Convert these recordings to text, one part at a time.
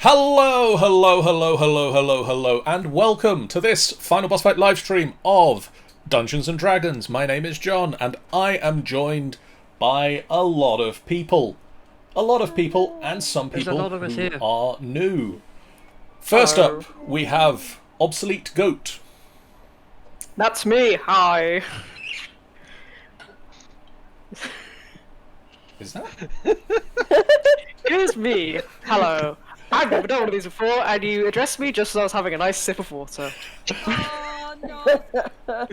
Hello, hello, hello, hello, hello, hello, and welcome to this final boss fight livestream of Dungeons and Dragons. My name is John, and I am joined by a lot of people. A lot of people, and some There's a people lot of us who here. are new. First up, we have Obsolete Goat. That's me. Hi. Is that? It is me. Hello. I've never done one of these before, and you addressed me just as I was having a nice sip of water. Oh no!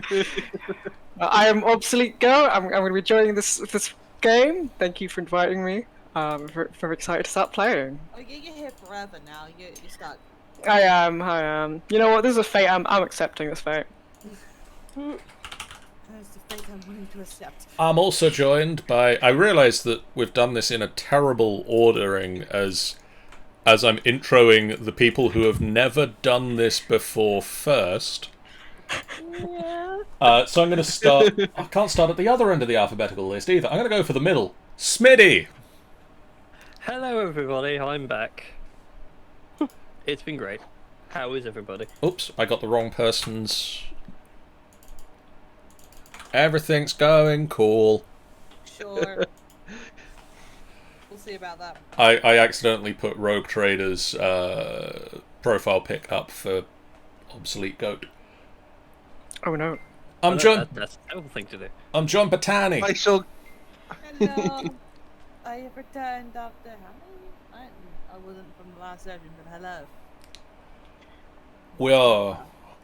I am Obsolete Go. I'm going to be joining this game. Thank you for inviting me. Very excited to start playing. Oh, you're here forever now. You're stuck. I am. You know what? This is a fate. I'm accepting this fate. That's the fate I'm willing to accept. I'm also joined by... I realise that we've done this in a terrible ordering as I'm introing the people who have never done this before first. Yeah. So I'm going to start... I can't start at the other end of the alphabetical list either. I'm going to go for the middle. Smitty! Hello everybody, I'm back. It's been great. How is everybody? Oops, I got the wrong person's... Everything's going cool. Sure. We'll see about that. I accidentally put Rogue Trader's profile pic up for Obsolete Goat. Oh no. I'm John. That's a terrible thing to do. I'm John Batani. I shall. Hello. I have returned after how many? I wasn't from the last session, but hello.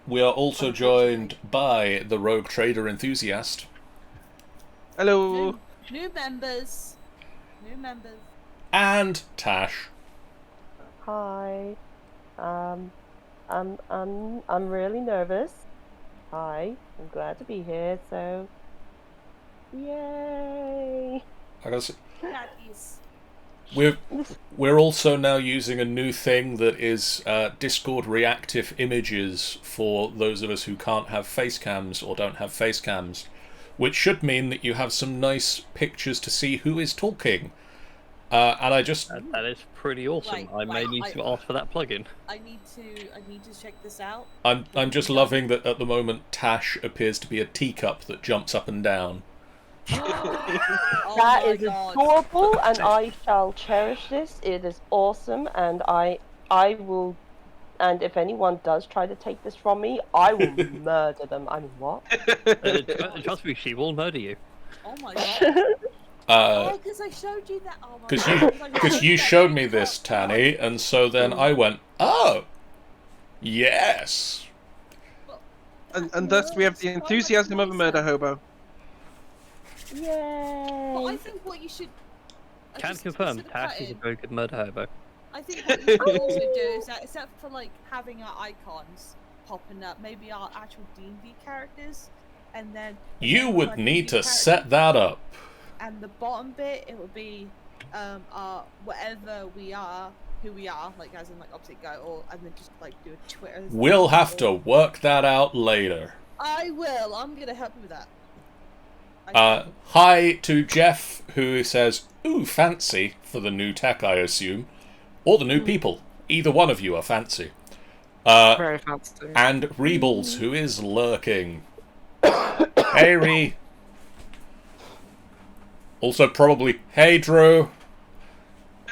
We are also joined by the Rogue Trader enthusiast Hello. New members. New members. and Tash. Hi. I'm really nervous. Hi. I'm glad to be here. So, yay! I gotta say, That is. we're also now using a new thing that is Discord reactive images for those of us who can't have face cams or don't have face cams, which should mean that you have some nice pictures to see who is talking. And I just That is pretty awesome. I may need to ask for that plugin. I need to check this out. I'm just loving that at the moment Tash appears to be a teacup that jumps up and down. Oh That my is God. adorable, and I shall cherish this. It is awesome, and I will. And if anyone does try to take this from me, I will murder them. I mean, what? Trust me, she will murder you. Oh my God. Oh, because I showed you that. Oh my God. Because you showed me this, Tanny, and so then I went, oh, yes. And thus we have the enthusiasm of a murder hobo. Yay! But I think what you should. Can confirm, Tash is a very good murder hobo. I think what you should also do is that, except for like having our icons popping up, maybe our actual D&D characters, and then You would like, need to characters, set that up. And the bottom bit, it would be our whatever we are, who we are, like as in like opposite go, or and then just like do a Twitter. We'll have to work that out later. I will. I'm gonna help you with that. Hi to Jeff, who says, ooh, fancy, for the new tech, I assume. Or the new people. Either one of you are fancy. Very fancy. And Reebles, who is lurking. Hey, Ree. Also, probably, hey, Drew.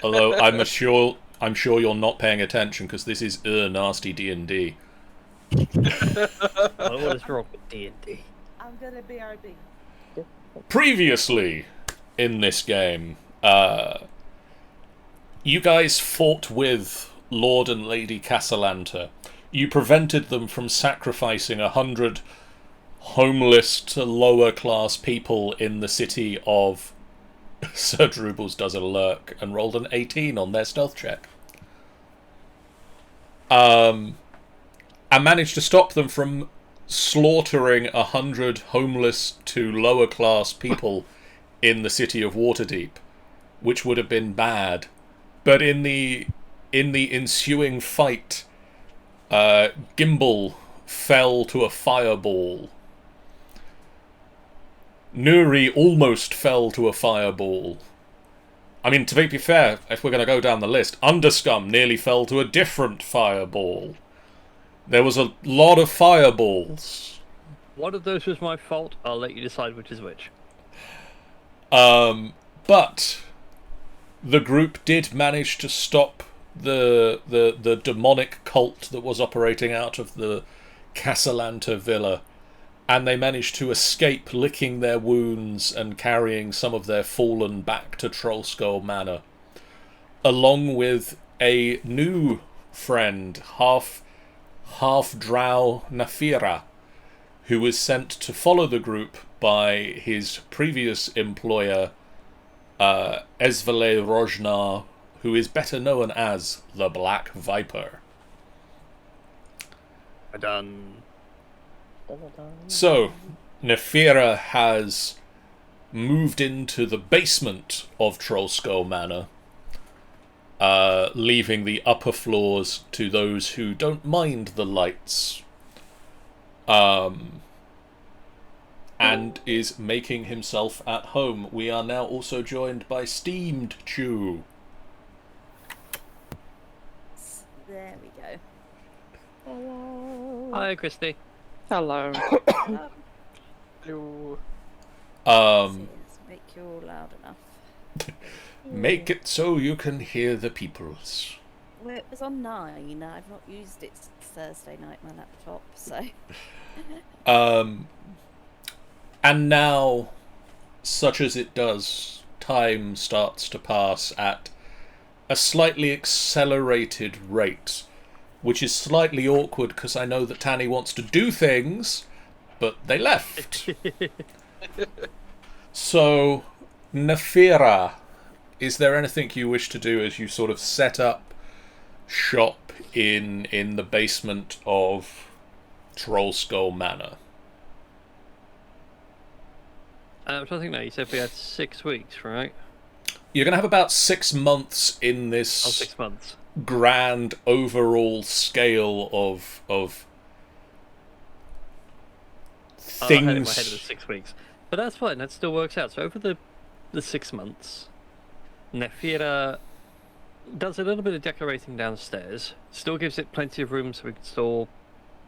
Although, I'm sure you're not paying attention, because this is nasty D&D. What is wrong with D&D? I'm gonna BRB. Previously, in this game, you guys fought with Lord and Lady Casalanta. You prevented them from sacrificing 100 homeless to lower class people in the city of Sir Drubals does a lurk and rolled an 18 on their stealth check. And managed to stop them from slaughtering 100 homeless to lower class people in the city of Waterdeep, which would have been bad. But in the ensuing fight, Gimbal fell to a fireball. Nuri almost fell to a fireball. I mean, to be fair, if we're going to go down the list, Underscum nearly fell to a different fireball. There was a lot of fireballs. One of those was my fault. I'll let you decide which is which. But the group did manage to stop the demonic cult that was operating out of the Castellanta villa, and they managed to escape, licking their wounds and carrying some of their fallen back to Trollskull Manor, along with a new friend, half drow Nafira, who was sent to follow the group by his previous employer, Esvele Rojnar, who is better known as the Black Viper. Done. So, Nefira has moved into the basement of Trollskull Manor, leaving the upper floors to those who don't mind the lights, and is making himself at home. We are now also joined by Steamed Chew. There we go. Hello. Hi, Christy. Hello. Hello. Make you all loud enough. Make it so you can hear the peoples. Well, it was on 9. I've not used it since Thursday night, my laptop, so... And now, such as it does, time starts to pass at a slightly accelerated rate, which is slightly awkward because I know that Tanny wants to do things, but they left. So, Nefira, is there anything you wish to do as you sort of set up shop in the basement of Trollskull Manor? I'm trying to think now. You said we had 6 weeks, right? You're going to have about 6 months in this 6 months. grand overall scale of I had it in my head things. it was 6 weeks. But that's fine, that still works out. So over the 6 months, Nefira does a little bit of decorating downstairs. Still gives it plenty of room so we can store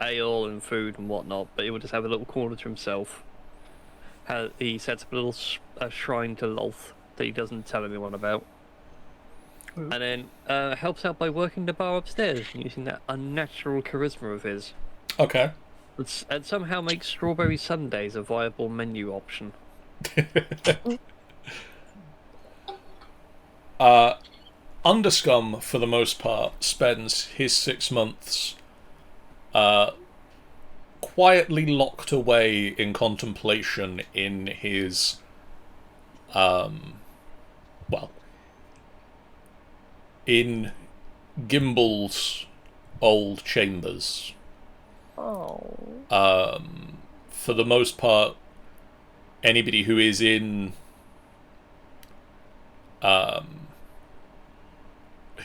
ale and food and whatnot, but he will just have a little corner to himself. He sets up a little shrine to Lolth that he doesn't tell anyone about. And then helps out by working the bar upstairs and using that unnatural charisma of his. Okay. And somehow makes strawberry sundaes a viable menu option. Underscum, for the most part, spends his 6 months quietly locked away in contemplation in his, in Gimble's old chambers. Oh. For the most part, anybody who is in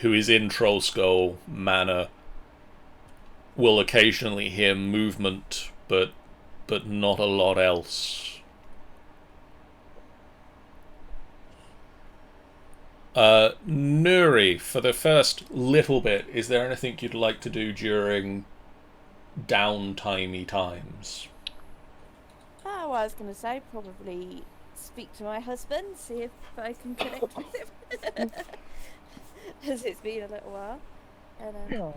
Trollskull Manor will occasionally hear movement, but not a lot else. Nuri, for the first little bit, is there anything you'd like to do during downtimey times? Oh, I was going to say, probably speak to my husband, see if I can connect with him. As it's been a little while. And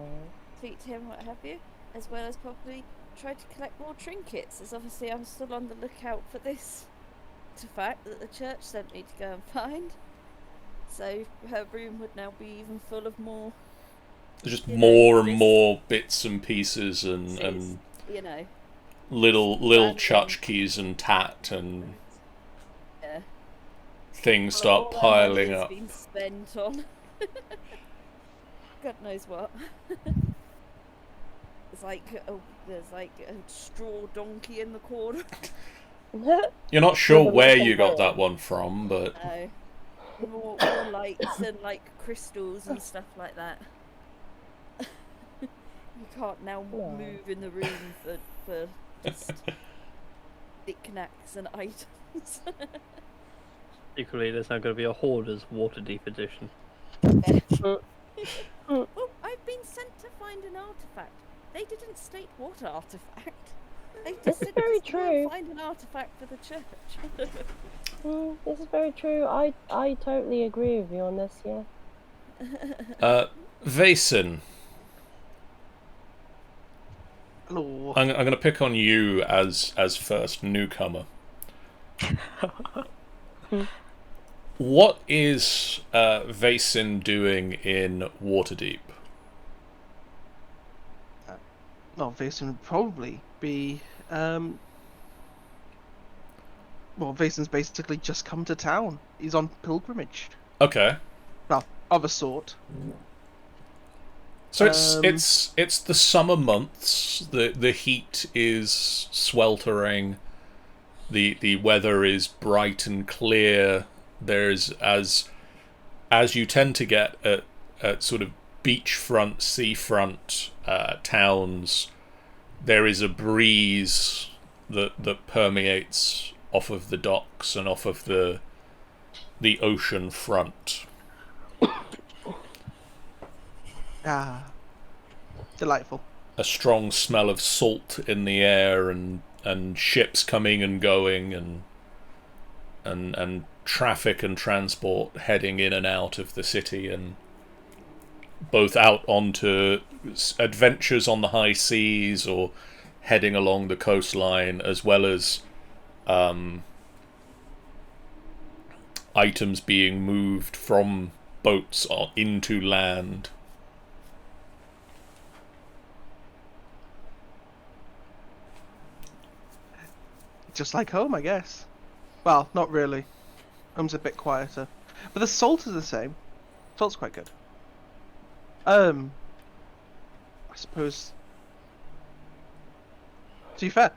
speak to him, what have you. As well as probably try to collect more trinkets, as obviously I'm still on the lookout for this artifact that the church sent me to go and find. So her room would now be even full of more... There's just more and more bits and pieces and you know, little tchotchkes and tat and things start piling up. Been spent on God knows what. There's like a straw donkey in the corner. You're not sure where you got that one from, but No. More lights and like crystals and stuff like that. You can't now move in the room for just knickknacks and items. Equally, there's now going to be a Hoarders Waterdeep edition. Oh, I've been sent to find an artifact. They didn't state what artifact. They This just is said very just go and true. find an artifact for the church. This is very true. I totally agree with you on this. Yeah. Vason, Hello. I'm going to pick on you as first newcomer. What is Vason doing in Waterdeep? Well, Vason would probably be. Well, Vason's basically just come to town. He's on pilgrimage. Okay. Well, of a sort. So it's the summer months. The heat is sweltering. The weather is bright and clear. There's as you tend to get at sort of beachfront, seafront towns, there is a breeze that permeates off of the docks and off of the ocean front. Ah, delightful. A strong smell of salt in the air, and ships coming and going, and traffic and transport heading in and out of the city, and both out onto adventures on the high seas or heading along the coastline, as well as items being moved from boats into land. Just like home, I guess. Well, not really. Home's a bit quieter. But the salt is the same. Salt's quite good. I suppose... To be fair,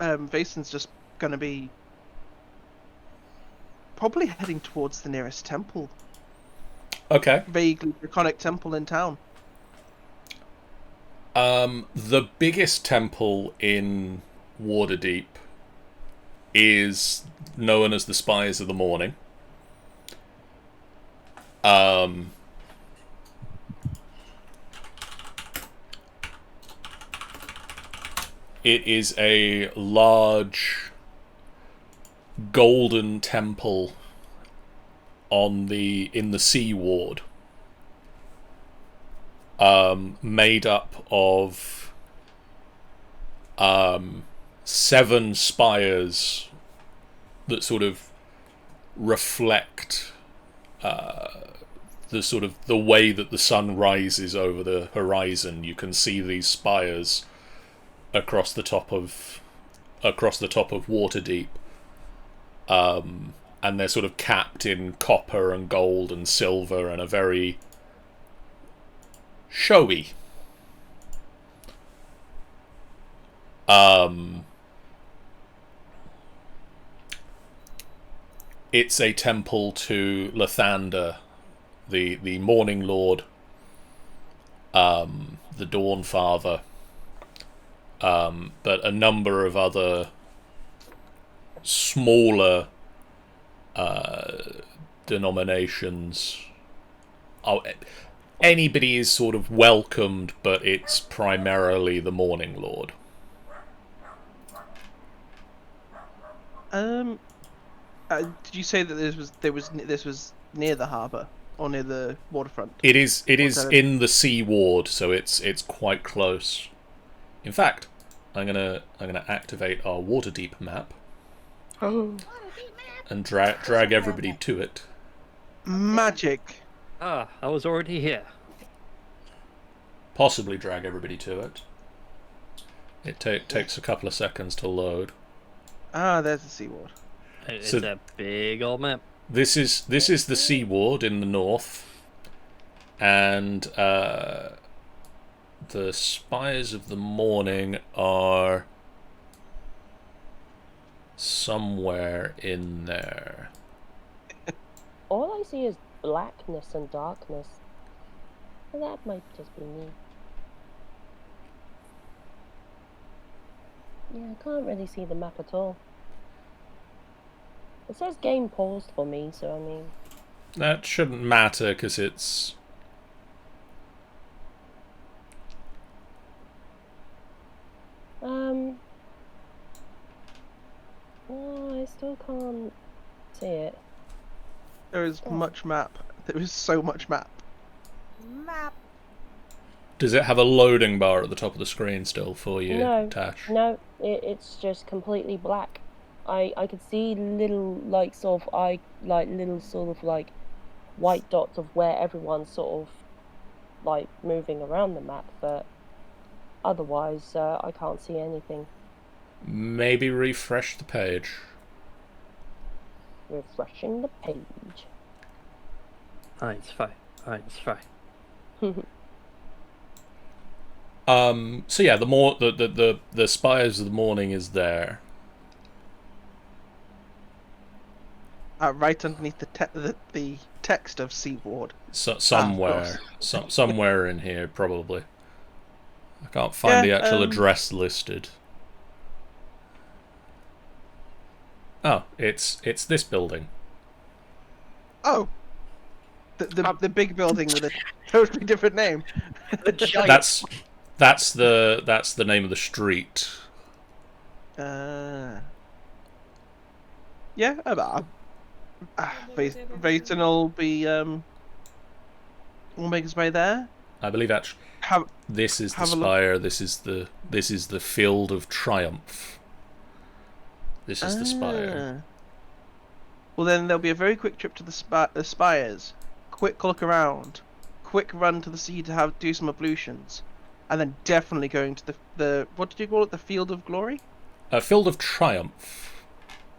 Vason's just gonna be... probably heading towards the nearest temple. Okay. Vaguely draconic temple in town. The biggest temple in Waterdeep is known as the Spires of the Morning. It is a large golden temple in the Sea Ward, made up of 7 spires that sort of reflect the way that the sun rises over the horizon. You can see these spires across the top of Waterdeep, and they're sort of capped in copper and gold and silver, and are very showy. It's a temple to Lathander, the Morning Lord, the Dawn Father, but a number of other smaller denominations. Anybody is sort of welcomed, but it's primarily the Morning Lord. Did you say that this was near the harbour or near the waterfront? It is in the Sea Ward, so it's quite close. In fact, I'm gonna activate our Waterdeep map. Oh. And drag everybody to it. Magic. Ah, I was already here. Possibly drag everybody to it. It takes a couple of seconds to load. Ah, there's the Sea Ward. It's So- a big old map. This is the Sea Ward in the north, and the Spires of the Morning are somewhere in there. All I see is blackness and darkness. And that might just be me. Yeah, I can't really see the map at all. It says game paused for me, so I mean... That shouldn't matter, because it's... No, I still can't see it. There is much map. There is so much map. Map. Does it have a loading bar at the top of the screen still for you, No, Tash? no, it's just completely black. I could see little like sort of little sort of like white dots of where everyone's sort of like moving around the map, but otherwise I can't see anything. Maybe refresh the page. Refreshing the page. It's fine. It's fine. So yeah, the Spires of the Morning is there. Right underneath the text of Seaward. Somewhere, somewhere in here, probably. I can't find the actual address listed. Oh, it's this building. Oh, the big building with a totally different name. The giant. That's the name of the street. Yeah, Vayton will be will make his way there. I believe actually this is the spire. This is the Field of Triumph. This is the spire. Well, then there'll be a very quick trip to the spires. Quick look around. Quick run to the sea to do some ablutions, and then definitely going to the what did you call it? The Field of Glory. Field of Triumph.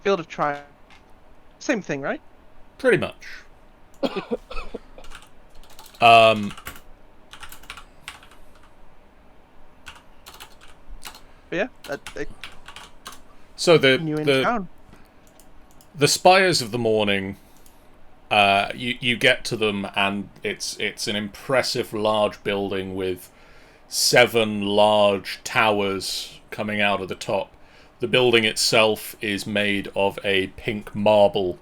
Field of Triumph. Same thing, right? Pretty much. But yeah, so the Spires of the Morning, you get to them and it's an impressive large building with 7 large towers coming out of the top. The building itself is made of a pink marble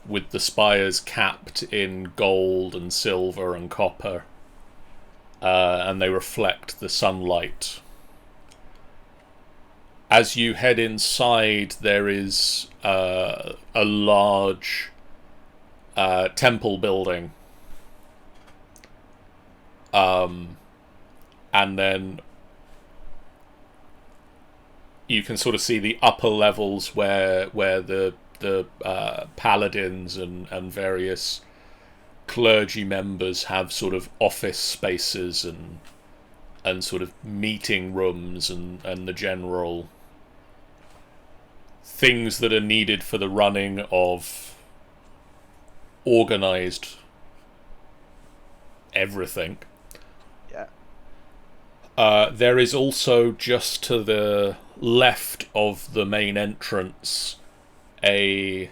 with the spires capped in gold and silver and copper, and they reflect the sunlight. As you head inside, there is a large temple building. And then you can sort of see the upper levels where the paladins and various clergy members have sort of office spaces and sort of meeting rooms and the general things that are needed for the running of organized everything. Yeah. There is also, just to the left of the main entrance, a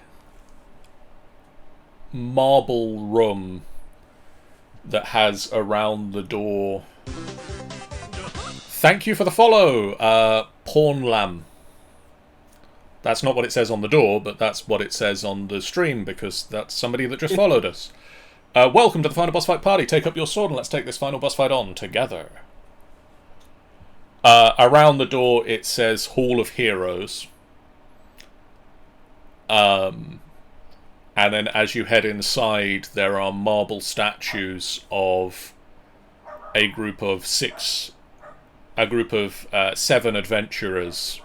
marble room that has around the door... Thank you for the follow, Porn Lamb. That's not what it says on the door, but that's what it says on the stream, because that's somebody that just followed us. Welcome to the final boss fight party. Take up your sword and let's take this final boss fight on together. Around the door it says Hall of Heroes. And then as you head inside, there are marble statues of a group of 7 adventurers,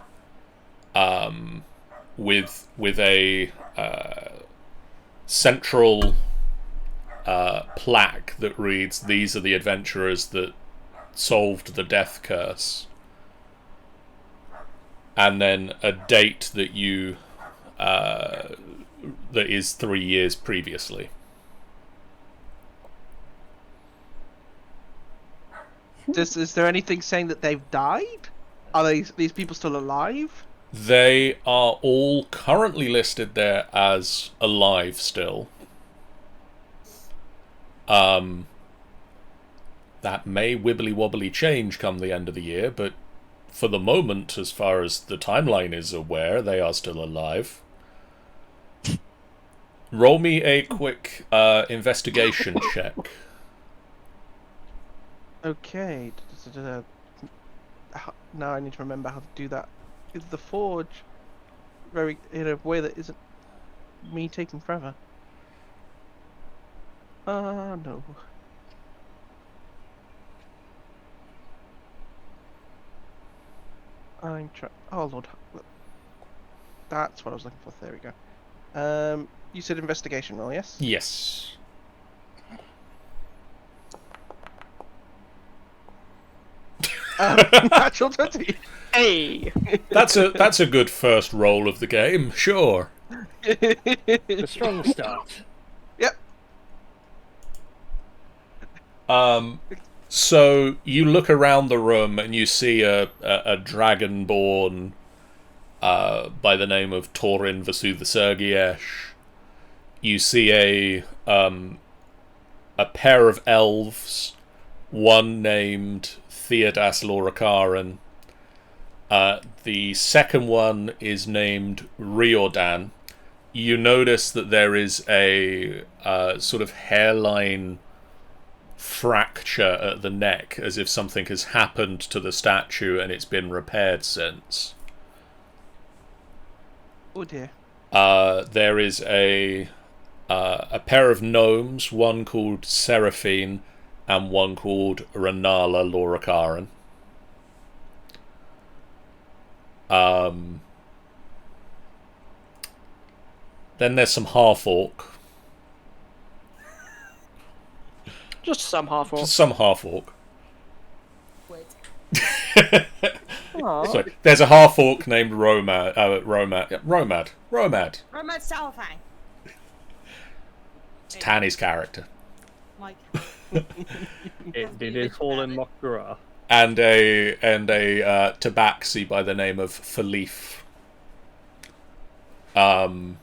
with a central plaque that reads, "These are the adventurers that solved the death curse," and then a date that you that is 3 years previously. Is there anything saying that they've died? Are these people still alive? They are all currently listed there as alive still. That may wibbly-wobbly change come the end of the year, but for the moment, as far as the timeline is aware, they are still alive. Roll me a quick investigation check. Okay. Now I need to remember how to do that. Is the forge very in a way that isn't me taking forever? No. I'm trying. Oh lord, that's what I was looking for. There we go. You said investigation roll, yes? Yes. Natural 20. Hey! That's a good first roll of the game, sure. A strong start. Yep. So you look around the room and you see a dragonborn by the name of Torin Vasudhasergiesh. You see a pair of elves, one named Theodas Lorakaran. The second one is named Riordan. You notice that there is a sort of hairline fracture at the neck, as if something has happened to the statue and it's been repaired since. Oh dear. There is a pair of gnomes, one called Seraphine and one called Renala Lorakaran. Then there's some half-orc. Just some half-orc. Just some half-orc. Wait. Aw. So there's a half-orc named Romad. Romad. Romance Salafang. It's Tanny's character. Mike. It is fallen Mokra. And a tabaxi by the name of Philippe. And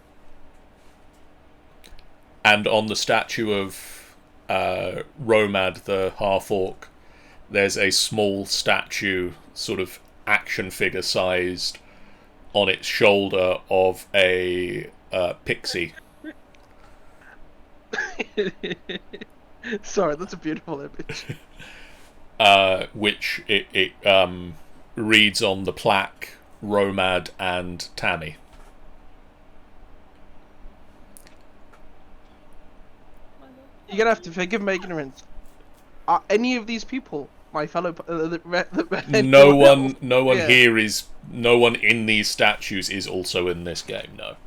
on the statue of Romad, the half-orc, there's a small statue, sort of action figure sized, on its shoulder of a pixie. Sorry, that's a beautiful image. Which it reads on the plaque, Romad and Tammy. You're gonna have to forgive my ignorance. Are any of these people my fellow? No one Yeah. here is. No one in these statues is also in this game. No.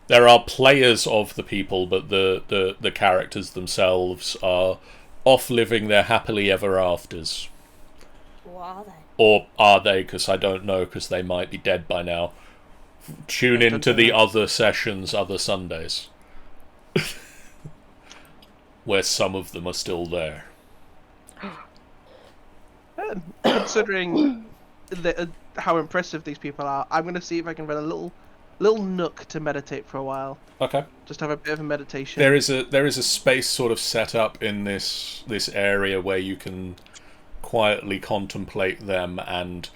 There are players of the people, but the characters themselves are off living their happily ever afters. What are they? Or are they? Because I don't know, because they might be dead by now. Tune into the other sessions, other Sundays. Where some of them are still there. Considering how impressive these people are, I'm going to see if I can run a little nook to meditate for a while. Okay. Just have a bit of a meditation. There is a space sort of set up in this area where you can quietly contemplate them, and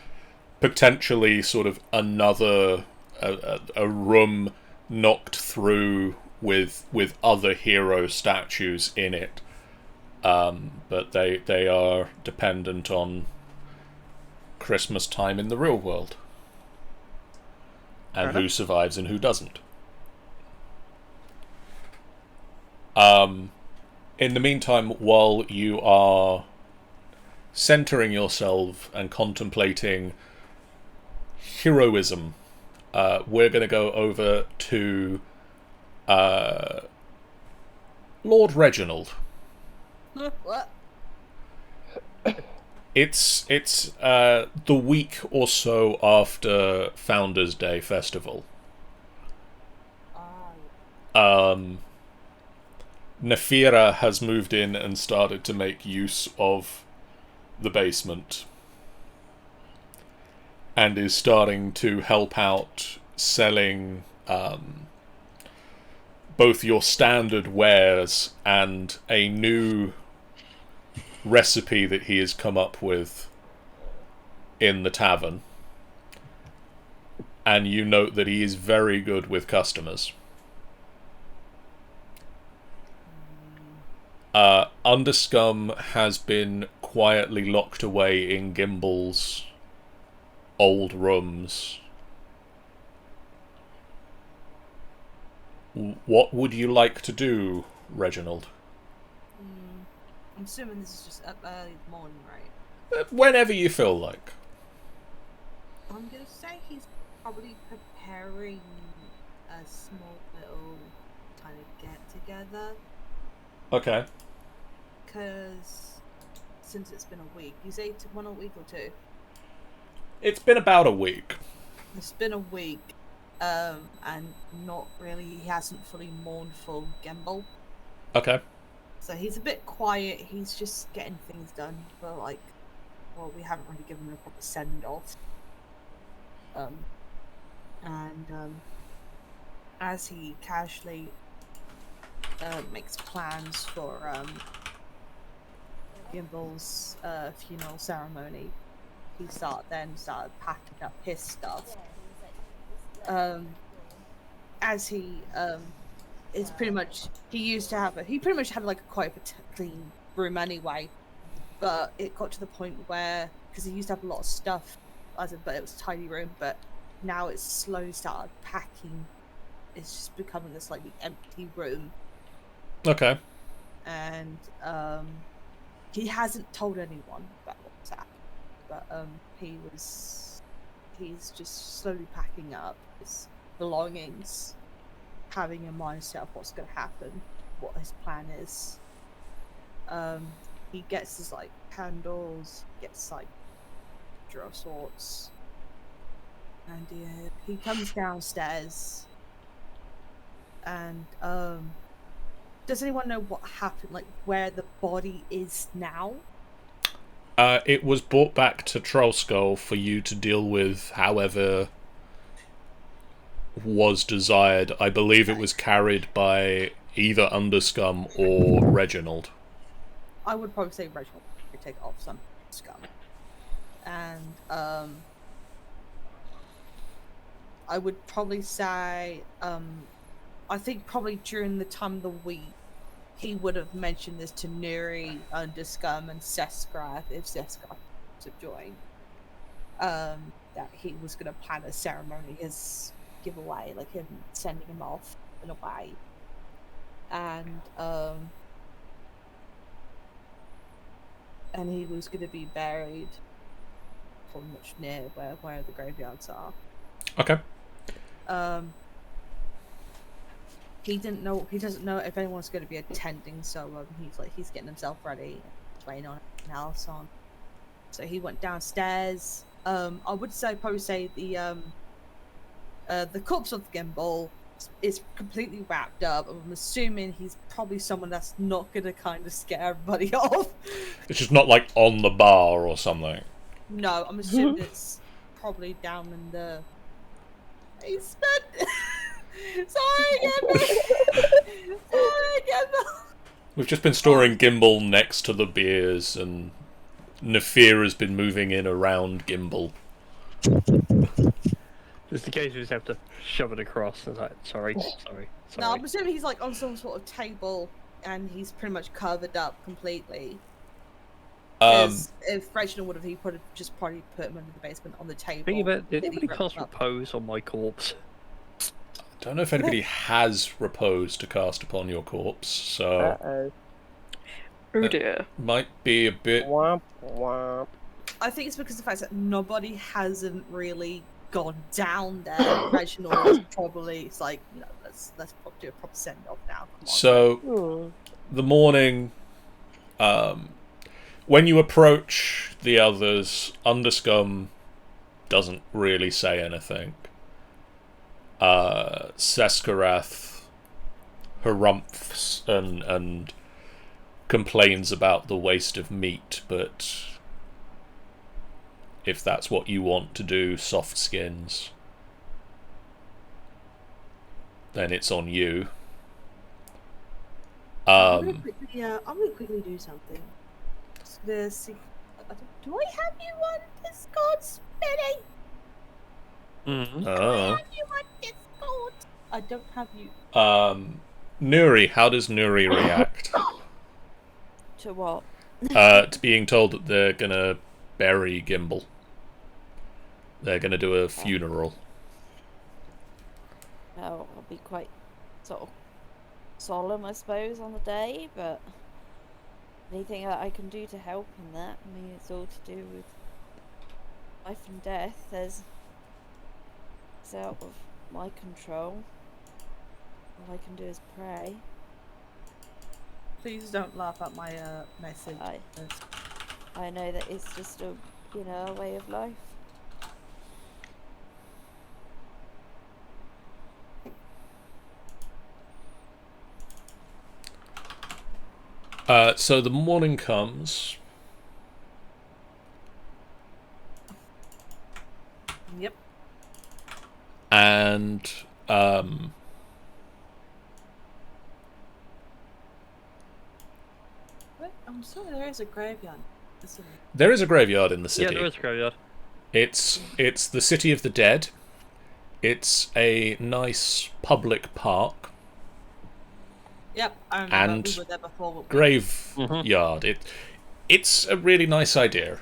potentially sort of another a room knocked through with other hero statues in it, but they are dependent on Christmas time in the real world, and who survives and who doesn't. In the meantime, while you are centering yourself and contemplating heroism, we're going to go over to Lord Reginald. What? It's the week or so after Founders Day festival. Nefira has moved in and started to make use of the basement, and is starting to help out selling both your standard wares and a new recipe that he has come up with in the tavern. And you note that he is very good with customers. Underscum has been quietly locked away in Gimble's old rooms. What would you like to do, Reginald? I'm assuming this is just up early in the morning, right? Whenever you feel like. I'm gonna say he's probably preparing a small little kind of get-together. Okay. Because since it's been a week, you say 1 a week or 2? It's been about a week. It's been a week, and not really, he hasn't fully mourned for Gimble. Okay. So he's a bit quiet, he's just getting things done, but like, well, we haven't really given him a proper send-off. As he casually makes plans for Gimble's funeral ceremony, he started packing up his stuff. As he is pretty much, he pretty much had like quite a clean room anyway, but it got to the point where, because he used to have a lot of stuff, but it was a tidy room, but now it's slowly started packing. It's just becoming a slightly empty room. Okay. And he hasn't told anyone about what's happened, but he's just slowly packing up his belongings, having a mindset of what's going to happen, what his plan is. He gets his like candles, gets like draw sorts, and he comes downstairs. And does anyone know what happened? Like where the body is now? It was brought back to Trollskull for you to deal with however was desired. I believe it was carried by either Underscum or Reginald. I would probably say Reginald could take off some scum. And I would probably say I think probably during the time of the week he would have mentioned this to Nuri, Underscum, and Seskrath, if Seskrath to join. That he was going to plan a ceremony, his giveaway, like him sending him off in a way. And he was going to be buried pretty much near where the graveyards are. Okay. He doesn't know if anyone's going to be attending, so he's getting himself ready, waiting on else on. So he went downstairs. I would probably say the corpse of Gimbal is completely wrapped up. I'm assuming he's probably someone that's not going to kind of scare everybody off. It's just not like on the bar or something. No, I'm assuming it's probably down in the basement. Sorry, Gimbal. We've just been storing Gimbal next to the beers, and Nefir has been moving in around Gimbal. Just in case we just have to shove it across. It's like, sorry. No, I'm assuming he's like on some sort of table, and he's pretty much covered up completely. If Reginald would have, he probably put him under the basement on the table. Think about it, did anybody cast repose on my corpse? I don't know if anybody has repose to cast upon your corpse, so... Uh-oh. Oh dear. Might be a bit... Womp womp. I think it's because of the fact that nobody hasn't really gone down there. Reginald probably, it's like, no, let's do a proper send-off now. Come on. So, the morning... when you approach the others, Underscum doesn't really say anything. Seskarath harumphs and complains about the waste of meat, but if that's what you want to do, soft skins, then it's on you. I'm gonna quickly do something. Do I have you on Discord, Spinny? Mm-hmm. Oh. I don't have you. Nuri, how does Nuri react? To what? To being told that they're gonna bury Gimbal. They're gonna do a funeral. Well, I'll be quite sort of solemn, I suppose, on the day, but anything that I can do to help in that, I mean, it's all to do with life and death. It's out of my control. All I can do is pray. Please don't laugh at my message. I know that it's just a way of life. So the morning comes. Yep. And What? I'm sure there is a graveyard. there is a graveyard in the city. Yeah, there is a graveyard. It's the City of the Dead. It's a nice public park. Yep, I remember And we were there before. graveyard. It's a really nice idea.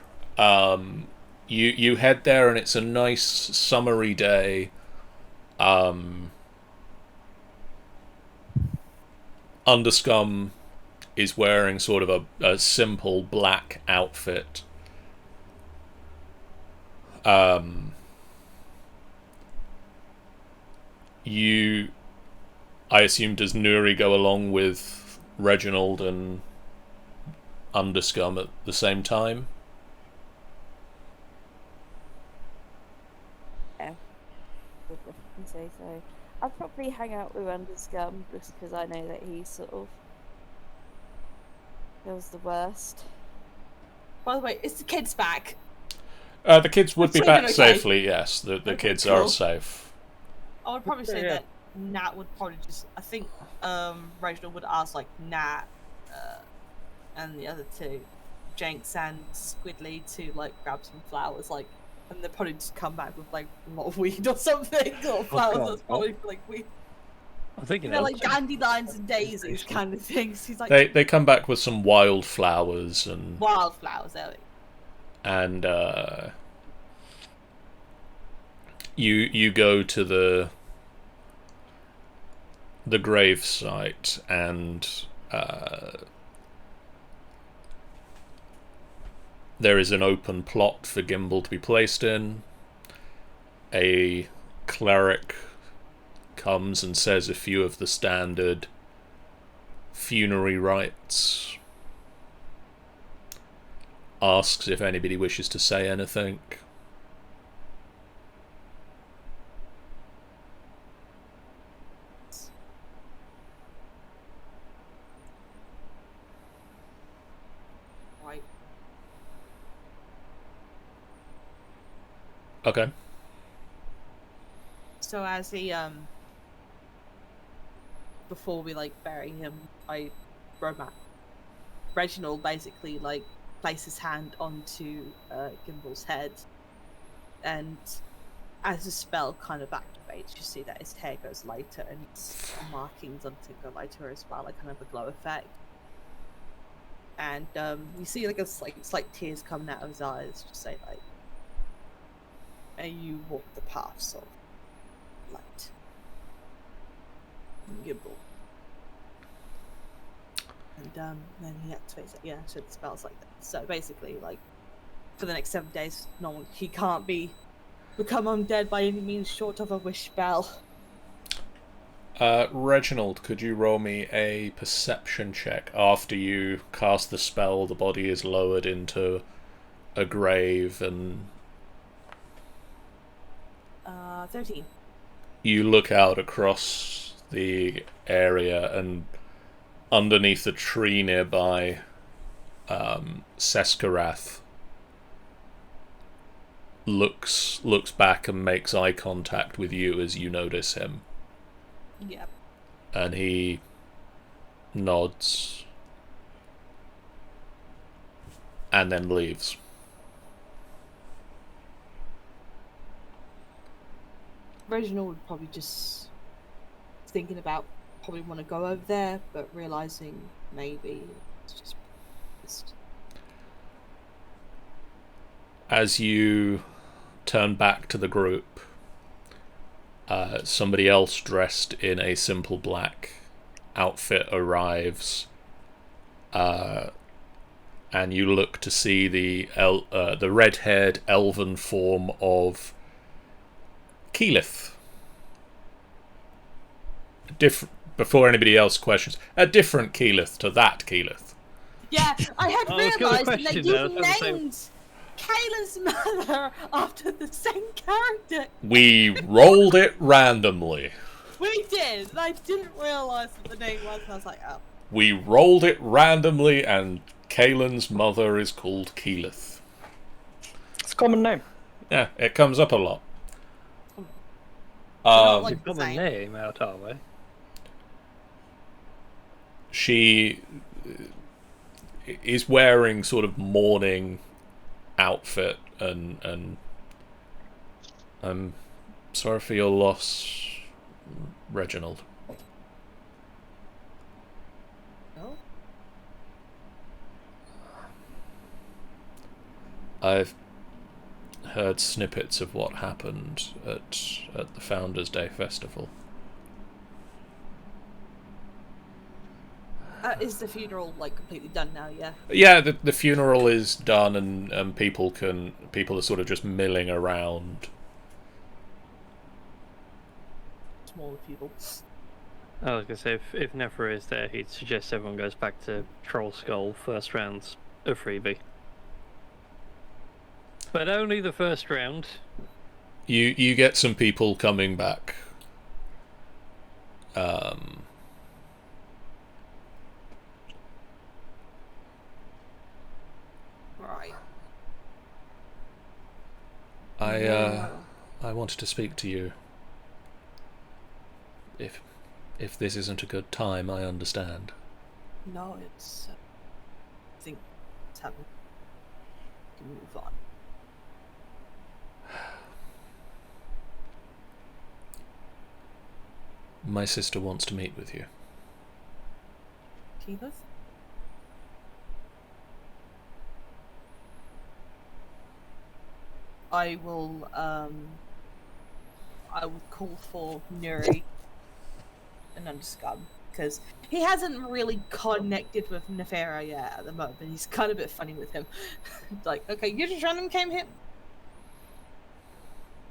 You head there and it's a nice summery day. Underscum is wearing sort of a simple black outfit. I assume, does Nuri go along with Reginald and Underscum at the same time? Yeah, would definitely say so. I'll probably hang out with Underscum just because I know that he sort of feels the worst. By the way, is the kids back? The kids would be Sleeping back okay? safely, yes. The Okay, kids cool. are safe. I would probably say Yeah. that Nat would probably just. I think Reginald would ask like Nat and the other two, Jenks and Squidly, to like grab some flowers, like, and they'll probably just come back with like a lot of weed or something, or flowers God. that's probably like weed. I'm thinking They're like dandelions and daisies kind of things. He's like They come back with some wildflowers and wildflowers. There we go. and you go to the grave site and there is an open plot for Gimbal to be placed in. A cleric comes and says a few of the standard funerary rites. Asks if anybody wishes to say anything. Right. Okay. So as he before we like bury him, Reginald basically like places his hand onto Gimbal's head, and as the spell kind of activates, you see that his hair goes lighter and its markings on it go lighter as well, like kind of a glow effect. And you see like slight tears coming out of his eyes, just say like, "And you walk the paths of light, Gimbal." And then he activates it. Yeah, so the spell's like that. So basically, like, for the next 7 days, he can't become undead by any means short of a wish spell. Reginald, could you roll me a perception check? After you cast the spell, the body is lowered into a grave, and 13. you look out across the area, and underneath the tree nearby, Seskarath looks back and makes eye contact with you as you notice him. Yep. And he nods and then leaves. Reginald would probably just thinking about probably want to go over there, but realizing maybe it's just confused. As you turn back to the group, somebody else dressed in a simple black outfit arrives, and you look to see the red-haired elven form of Keyleth. Before anybody else questions, a different Keyleth to that Keyleth. Yeah, I had I was gonna realised that question you that, I was gonna say- named Kayla's mother after the same character. We rolled it randomly. We did, and I didn't realise what the name was, and I was like, oh. We rolled it randomly, and Kaylin's mother is called Keyleth. It's a common name. Yeah, it comes up a lot. not like- We've got the Same. name out our way. She is wearing sort of mourning outfit, and I'm sorry for your loss, Reginald. Oh? I've heard snippets of what happened at the Founders Day festival. Is the funeral like completely done now? Yeah. Yeah, the funeral is done, and people are sort of just milling around. Smaller people. I was gonna say, if Nefer is there, he'd suggest everyone goes back to Troll Skull first round's a freebie. But only the first round. You get some people coming back. Right. I wanted to speak to you. If this isn't a good time, I understand. No, it's. I think it's happened. We can move on. My sister wants to meet with you. Keyleth? I will call for Nuri and Underscum, because he hasn't really connected with Nefera yet at the moment. He's kind of a bit funny with him. Like, okay, you just random came here.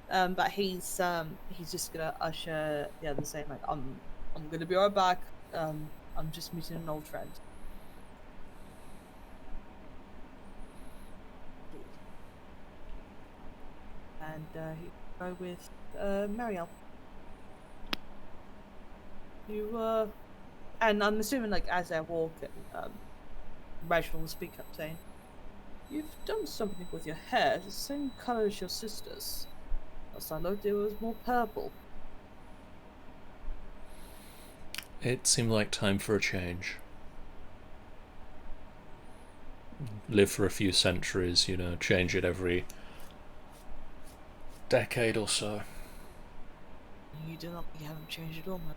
But he's just gonna usher the others, saying like, I'm gonna be right back. I'm just meeting an old friend. And he go with Marielle. You and I'm assuming like as they're walking, Reginald will speak up saying, "You've done something with your hair. It's the same colour as your sister's. Last I looked, it was more purple." It seemed like time for a change. Live for a few centuries, change it every decade or so. You do not. You haven't changed at all, man.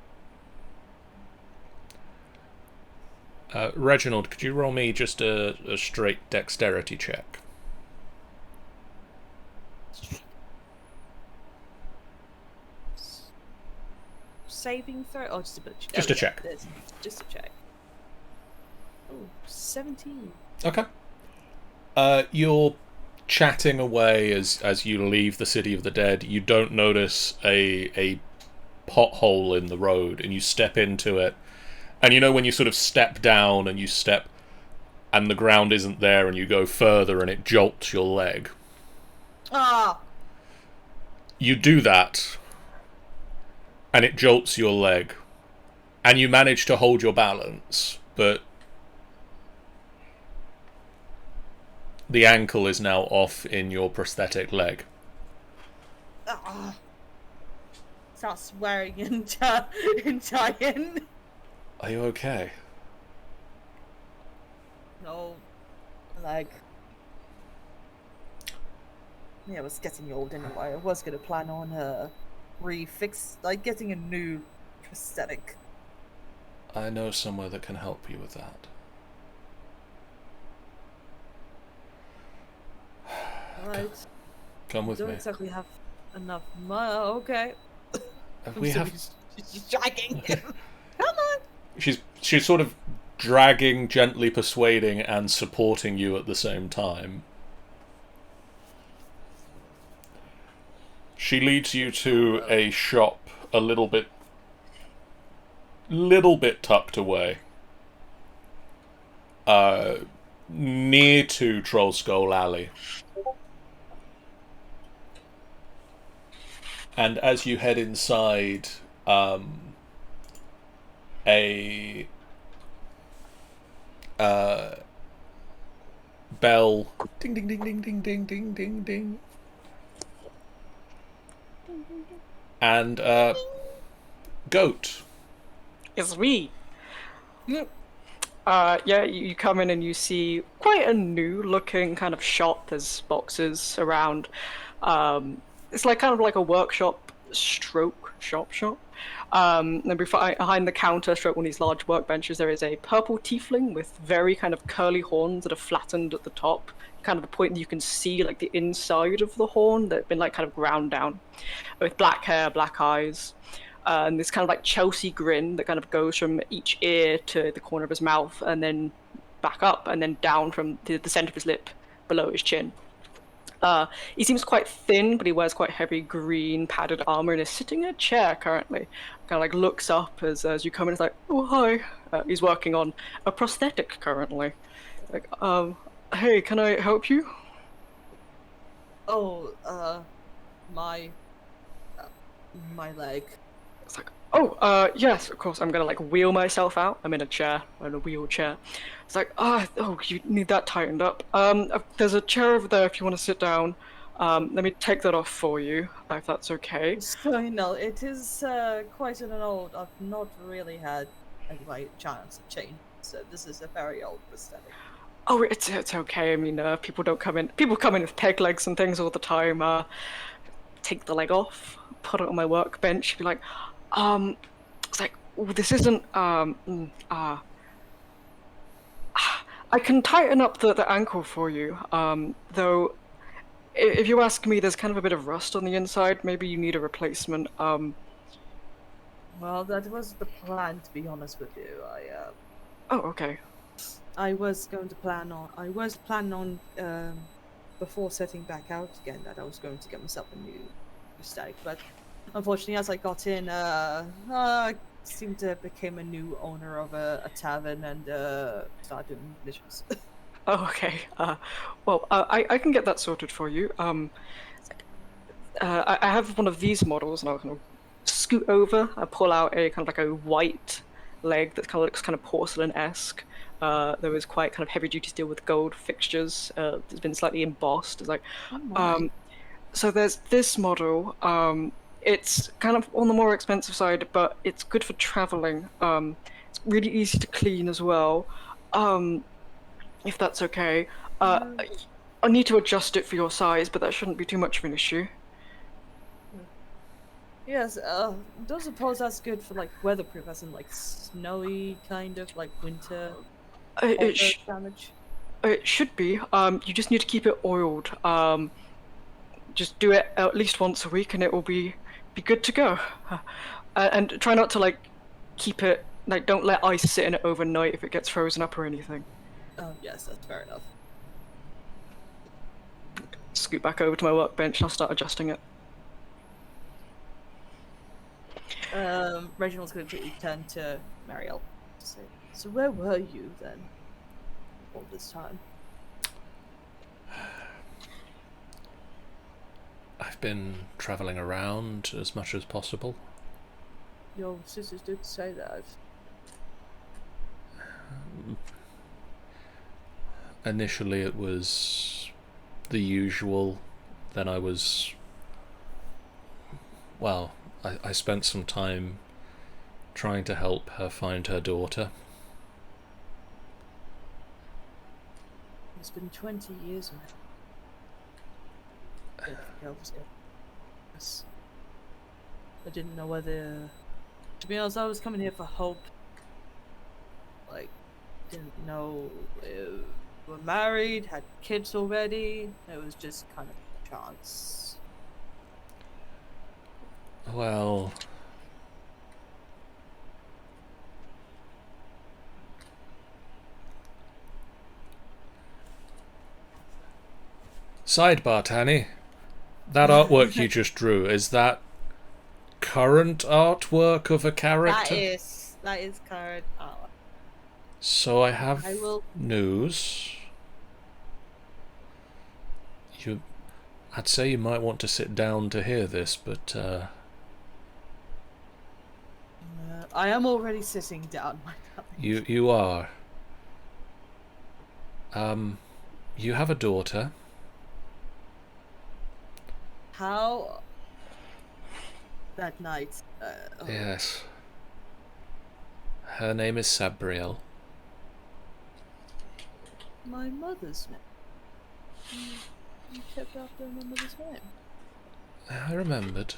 Reginald, could you roll me just a straight dexterity check? Saving throw? Oh, just a bit. Just a check. Just a check. Oh, 17. Okay. You're chatting away as you leave the City of the Dead. You don't notice a pothole in the road, and you step into it. And when you sort of step down and you step and the ground isn't there and you go further and it jolts your leg. Ah! You do that and it jolts your leg. And you manage to hold your balance, but the ankle is now off in your prosthetic leg. Ah! Start swearing in giant. Are you okay? No, like, yeah, I was getting old anyway. I was gonna plan on getting a new prosthetic. I know somewhere that can help you with that. Right. Come with Don't me. exactly have enough money. Okay. We have. She's dragging him. Come on. She's sort of dragging, gently persuading, and supporting you at the same time. She leads you to a shop a little bit tucked away. Near to Troll Skull Alley. And as you head inside, a bell, ding ding ding ding ding ding ding ding ding, and goat. It's me. Yeah, you come in and you see quite a new looking kind of shop. There's boxes around. It's like kind of like a workshop stroke shop. And behind the counter, stroke one of these large workbenches, there is a purple tiefling with very kind of curly horns that are flattened at the top, kind of the point that you can see like the inside of the horn that have been like kind of ground down, with black hair, black eyes. And this kind of like Chelsea grin that kind of goes from each ear to the corner of his mouth and then back up and then down from the center of his lip below his chin. He seems quite thin, but he wears quite heavy green padded armor and is sitting in a chair currently. Kind of like looks up as you come in. It's like, oh hi. He's working on a prosthetic currently. Like, hey, can I help you? Oh, my leg. It's like, oh, yes, of course. I'm gonna like wheel myself out. I'm in a chair, I'm in a wheelchair. It's like, oh, you need that tightened up. There's a chair over there if you want to sit down. Let me take that off for you, if that's okay. So, it is quite an old. I've not really had a chance of change, so this is a very old prosthetic. Oh, it's okay. I mean, people come in with peg legs and things all the time. Take the leg off, put it on my workbench, be like, it's like, oh, this isn't, I can tighten up the ankle for you, though, if you ask me, there's kind of a bit of rust on the inside, maybe you need a replacement, Well, that was the plan, to be honest with you. Oh, okay. I was planning on, before setting back out again, that I was going to get myself a new prosthetic, but unfortunately, as I got in, I seemed to became a new owner of a tavern and started doing missions. Oh, okay. Well, I can get that sorted for you. I have one of these models, and I'll kind of scoot over. I pull out a kind of like a white leg that kind of looks kind of porcelain-esque. There was quite kind of heavy-duty steel with gold fixtures. It's been slightly embossed. It's like, so there's this model. It's kind of on the more expensive side, but it's good for traveling. It's really easy to clean as well. If that's okay. I need to adjust it for your size, but that shouldn't be too much of an issue. Yes, don't suppose that's good for like weatherproof, as in like snowy kind of like winter damage. It should be. You just need to keep it oiled. Just do it at least once a week, and it will be good to go. And try not to like keep it like don't let ice sit in it overnight if it gets frozen up or anything. Oh yes, that's fair enough. Scoot back over to my workbench and I'll start adjusting it. Reginald's going to quickly turn to Marielle to say, so where were you then all this time? I've been travelling around as much as possible. Your sisters did say that. Initially it was the usual, then I was... Well, I spent some time trying to help her find her daughter. It's been 20 years now. Yes. I didn't know whether... To be honest, I was coming here for hope. Like, didn't know if were married, had kids already. It was just kind of chance. Well, sidebar, Tanny. That artwork you just drew, is that current artwork of a character? That is current art. So I have I will. news. I'd say you might want to sit down to hear this, but I am already sitting down, my darling. you are. You have a daughter. How that night? Yes. Her name is Sabriel. My mother's name. You kept after my mother's name. I remembered.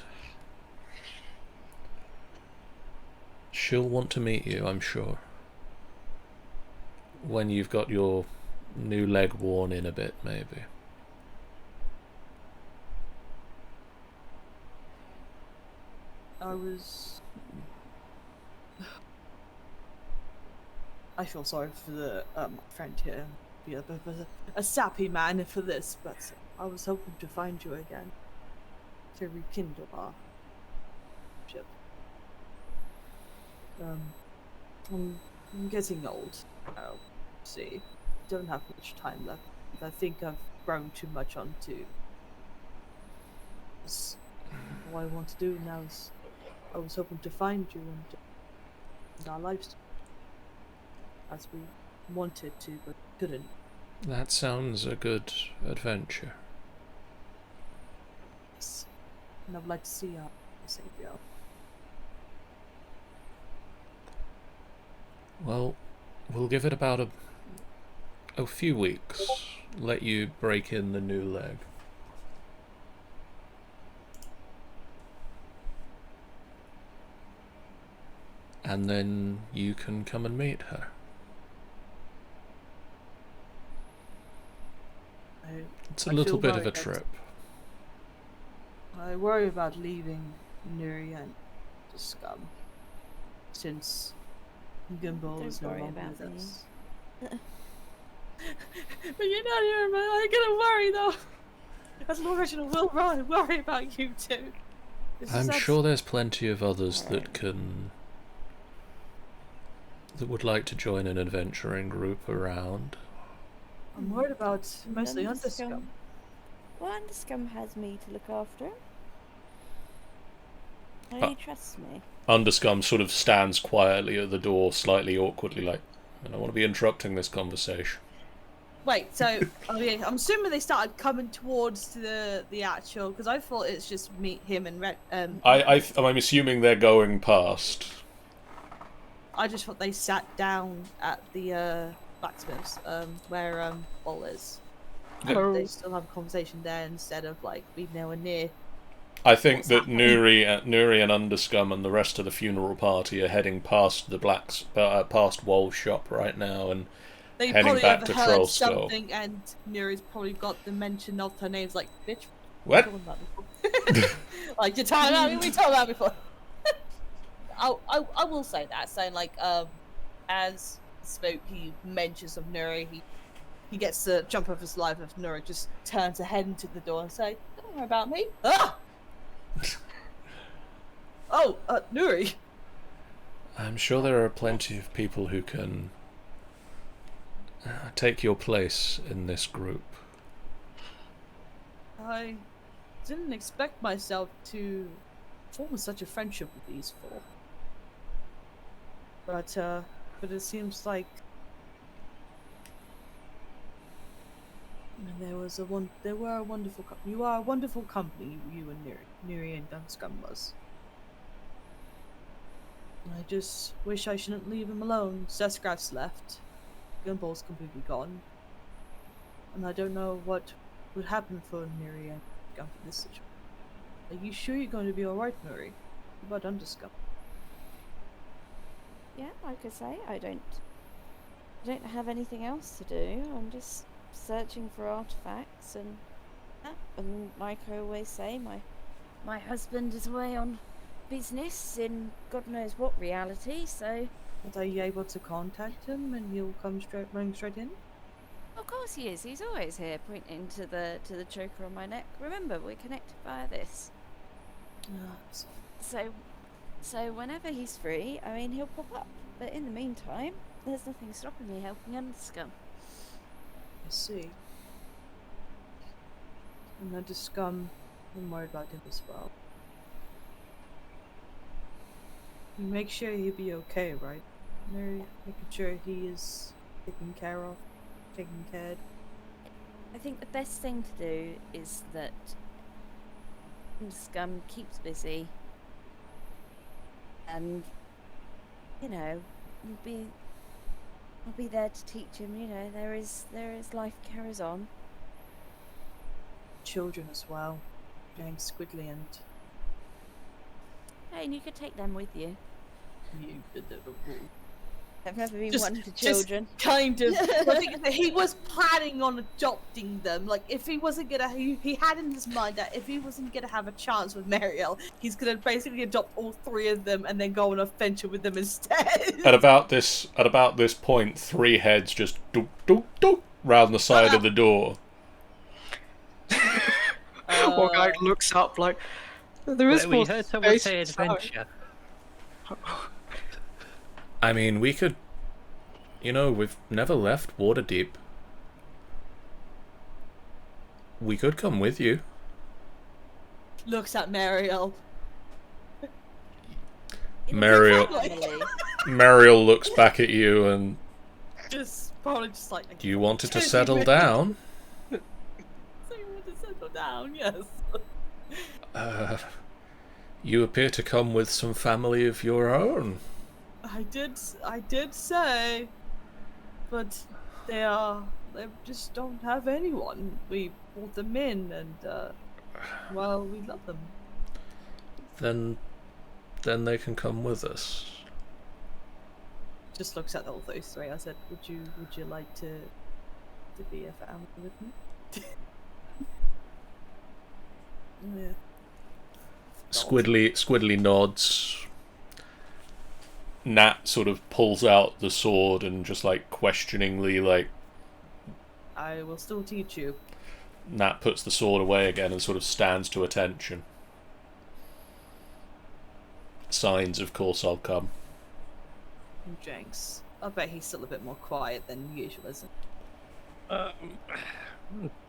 She'll want to meet you, I'm sure. When you've got your new leg worn in a bit, maybe. I feel sorry for the friend here. Be a bit of a sappy man for this, but I was hoping to find you again to rekindle our ship. I'm getting old. I'll see. Don't have much time left. I think I've grown too much onto this. What I want to do now is I was hoping to find you and our lives as we wanted to, but couldn't. That sounds a good adventure. Yes. And I'd like to see our Savior. Well, we'll give it about a few weeks. Let you break in the new leg. And then you can come and meet her. It's a little bit of a trip. I worry about leaving Nuri and the scum, since Gumball is no longer with us. But you're not here, man. I'm gonna worry though. As Lord Reginald will worry about you too. I'm sure there's plenty of others that would like to join an adventuring group around. I'm worried about mostly Underscum. Well, Underscum has me to look after him. He trusts me. Underscum sort of stands quietly at the door, slightly awkwardly, like, I don't want to be interrupting this conversation. Wait, so I'm assuming they started coming towards the actual, because I thought it's just him and Red. I'm assuming they're going past. I just thought they sat down at the blacksmiths, where Bol is. And they still have a conversation there instead of like being nowhere near. I think that Nuri and Underscum and the rest of the funeral party are heading past the past Wool's shop right now and they heading probably back to overheard Trollskull. something, and Nuri's probably got the mention of her name's like, bitch. What? Like you're talking about me. We talked about before. I will say that. Saying like as spoke, he mentions of Nuri. He gets the jump of his life if Nuri just turns her head into the door and say, "Don't worry about me." Ah! Oh, Nuri. I'm sure there are plenty of people who can take your place in this group. I didn't expect myself to form such a friendship with these four. But it seems like there were a wonderful you are a wonderful company, you and Nuri and Dunscum was. I just wish I shouldn't leave him alone. Sesgraff's left. Gumball's completely gone. And I don't know what would happen for Nuri and Gump in this situation. Are you sure you're going to be alright, Nuri? What about Underscum? Yeah, like I say, I don't I don't have anything else to do. I'm just searching for artifacts and that. And like I always say, my husband is away on business in God knows what reality, so... But are you able to contact him and he'll come running straight in? Of course he is. He's always here, pointing to the choker on my neck. Remember, we're connected via this. So whenever he's free, I mean, he'll pop up. But in the meantime, there's nothing stopping me helping Underscum. I see. And Underscum, I'm worried about him as well. You make sure he'll be okay, right? Mary, making sure he is taken care of, taken care of. I think the best thing to do is that Underscum keeps busy. And, you know, I'll be there to teach him, you know, there is life carries on. Children as well. James Squidly and Hey, and you could take them with you. you did it. I've never been Just- one to just- children. Kind of. I think that he was planning on adopting them. Like, if he wasn't gonna, he had in his mind that if he wasn't gonna have a chance with Mariel, he's gonna basically adopt all three of them and then go on a venture with them instead. At about this point, 3 heads just dook dook dook round the side of the door. One guy looks up like, there is We more heard someone space say inside." adventure. I mean, we could... You know, we've never left Waterdeep. We could come with you. Looks at Mariel. Mariel, Family. Mariel looks back at you and... Just probably just like. You wanted to settle down? So you want to settle down? Yes. You appear to come with some family of your own. I did say, but they just don't have anyone. We brought them in, and well, we love them. Then they can come with us. Just looks at all those three. I said, would you like to be a family with me? Yeah. Squidly nods. Nat sort of pulls out the sword and just like questioningly like I will still teach you. Nat puts the sword away again and sort of stands to attention. Signs, of course, I'll come. Jenks. I bet he's still a bit more quiet than usual, isn't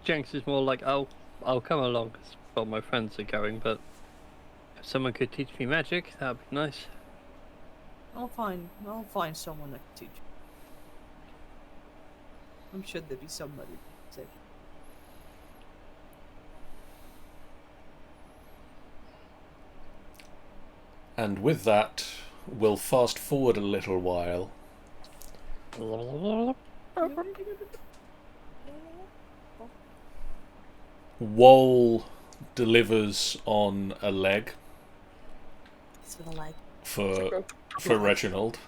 Jenks is more like, I'll come along because all my friends are going, but if someone could teach me magic, that'd be nice. I'll find someone that can teach you. I'm sure there'll be somebody to take. And with that, we'll fast forward a little while. Woal delivers on a leg It's with a leg. for Reginald.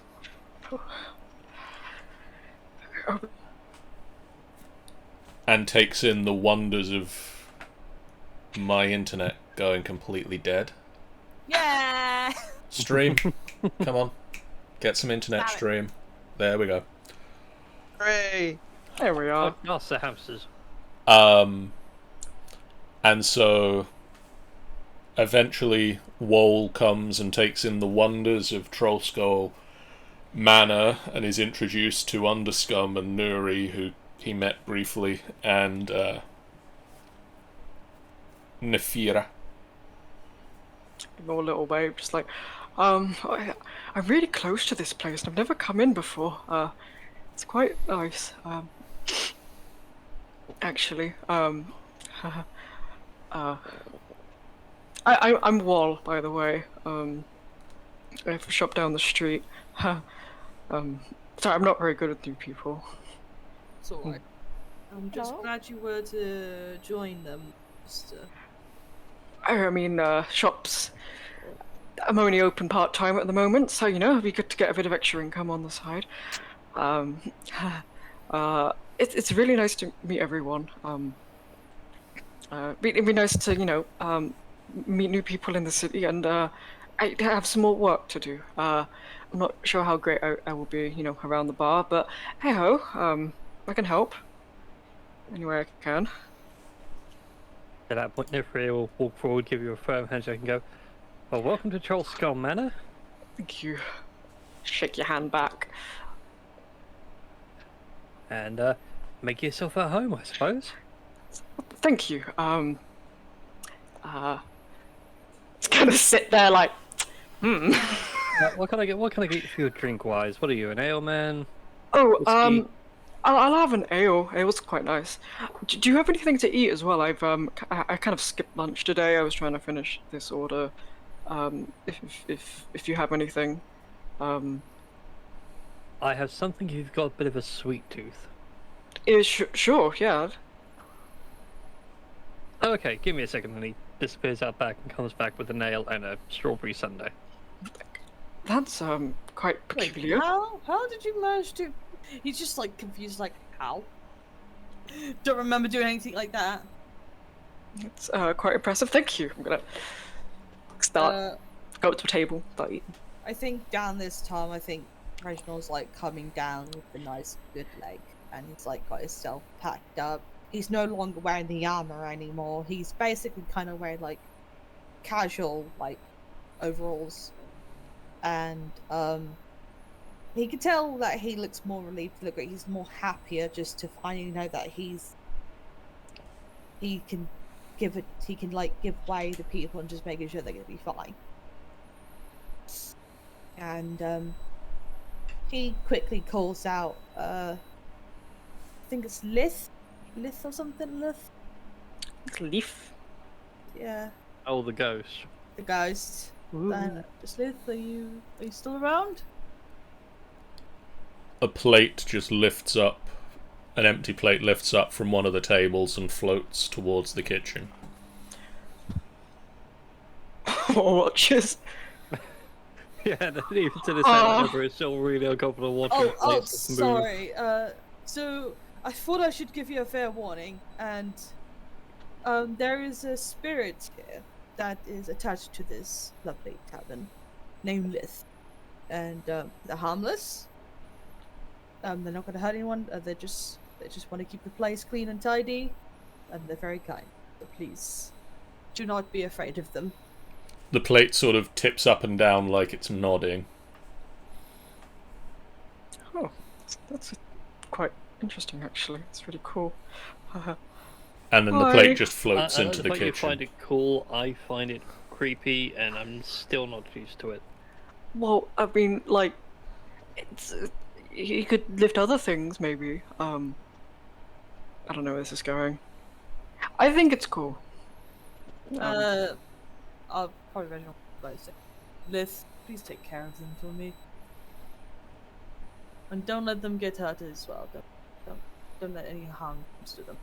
And takes in the wonders of my internet going completely dead. Yeah. Stream. Come on. Get some internet Got it. stream. There we go. Hooray! There we are. Ask the hamsters. And so eventually Woal comes and takes in the wonders of Trollskull Manor and is introduced to Underscum and Nuri, who he met briefly, and Nefira. Give him a little wave, just like, I'm really close to this place and I've never come in before. It's quite nice. Actually, I'm Wall, by the way. I have a shop down the street. Sorry, I'm not very good with new people. It's alright. I'm just Hello? glad you were to join them. Just, I mean, shops. I'm only open part time at the moment, so you know, it'd be good to get a bit of extra income on the side. Um, it's really nice to meet everyone. It'd be nice to, meet new people in the city, and I have some more work to do. I'm not sure how great I will be, around the bar, but hey ho, I can help any way I can. At that point, Nifri will walk forward, give you a firm handshake, and go, "Well, welcome to Troll Skull Manor." Thank you. Shake your hand back. And make yourself at home, I suppose. Thank you. Just kind of sit there like, What can I get? What can I get for you drink-wise? What are you, an ale man? Oh, Whiskey? I'll have an ale. Ale's quite nice. Do you have anything to eat as well? I kind of skipped lunch today. I was trying to finish this order. If you have anything, I have something. You've got a bit of a sweet tooth. Sure, yeah. Okay, give me a second. And he disappears out back and comes back with a nail and a strawberry sundae. That's quite Wait, peculiar. how did you manage to? He's just like confused, like how? Don't remember doing anything like that. It's quite impressive. Thank you. I'm gonna go up to the table, start eating. I think down this time, I think Reginald's like coming down with a nice good leg, and he's like got himself packed up. He's no longer wearing the armor anymore. He's basically kind of wearing like casual like overalls, and he can tell that he looks more relieved to look like he's more happier just to finally know that he can give way to people and just making sure they're gonna be fine. And he quickly calls out I think it's Lith or something. Leaf. Yeah, Oh, the ghost. the ghost. Just Lith, are you still around? A plate just lifts up. An empty plate lifts up from one of the tables and floats towards the kitchen. Watches. Yeah, and even to this however, it's still really uncomfortable watching. Oh, plates move. sorry. So I thought I should give you a fair warning, and there is a spirit here that is attached to this lovely tavern, named Lith, and they're harmless. They're not going to hurt anyone. They just want to keep the place clean and tidy, and they're very kind. So please, do not be afraid of them. The plate sort of tips up and down like it's nodding. Oh, that's quite interesting actually. It's really cool. And then the Hi. plate just floats into the You find kitchen. it cool. I find it creepy, and I'm still not used to it. Well, I mean, like, it's he could lift other things maybe. I don't know where this is going. I think it's cool. I'll probably Reginald both. Lith, please take care of them for me, and don't let them get hurt as well. Don't let any harm comes to them.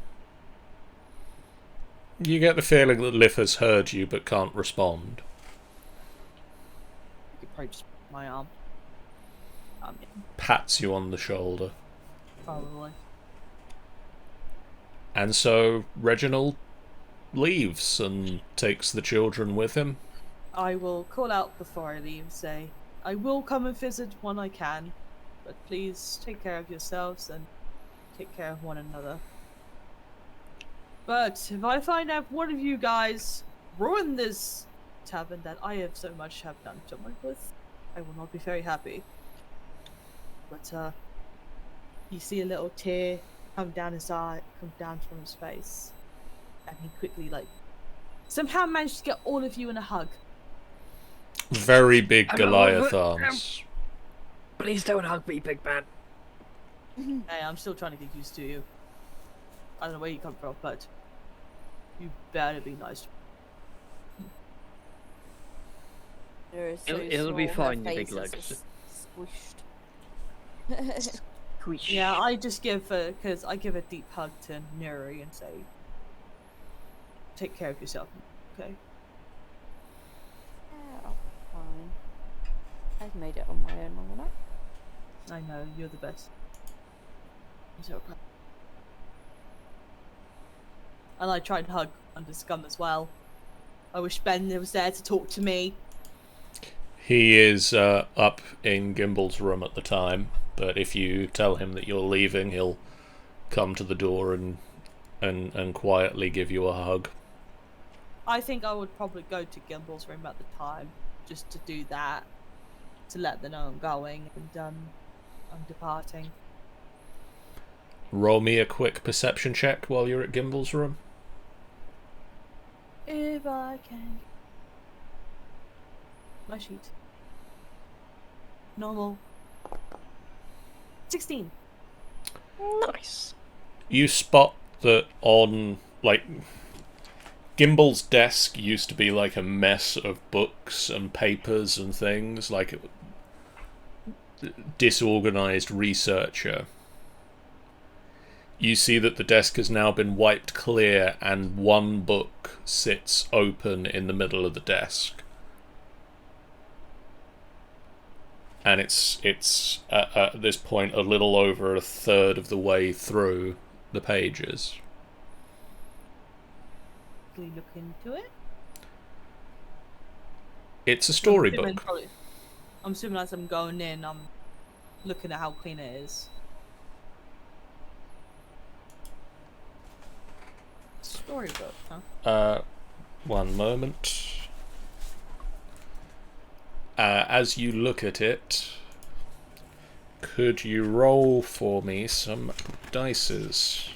You get the feeling that Liv has heard you but can't respond. You could probably just my arm. Pats you on the shoulder. Probably. And so Reginald leaves and takes the children with him. I will call out before I leave and say, I will come and visit when I can, but please take care of yourselves and take care of one another. But if I find out one of you guys ruined this tavern that I have so much have done so much with, I will not be very happy. But you see a little tear come down his eye, come down from his face, and he quickly somehow managed to get all of you in a hug. Very big Goliath arms. Please don't hug me, big man. Hey, I'm still trying to get used to you. I don't know where you come from, but you better be nice. It'll be fine, you big legs. Squished. Yeah, I just give because I give a deep hug to Nuri and say, take care of yourself, okay? Yeah, I'll be fine. I've made it on my own long enough. I know, you're the best. Zero problem. And I tried to hug Underscum as well. I wish Ben was there to talk to me. He is up in Gimble's room at the time, but if you tell him that you're leaving, he'll come to the door and quietly give you a hug. I think I would probably go to Gimble's room at the time, just to do that, to let them know I'm going and I'm departing. Roll me a quick perception check while you're at Gimble's room. If I can. My sheet. Normal. 16. Nice. You spot that on, like, Gimble's desk used to be like a mess of books and papers and things, like a disorganized researcher. You see that the desk has now been wiped clear and one book sits open in the middle of the desk. And it's at this point a little over a third of the way through the pages. Can we look into it? It's a storybook. I'm assuming as I'm going in, I'm looking at how clean it is. Storybook, huh? One moment. As you look at it, could you roll for me some dices?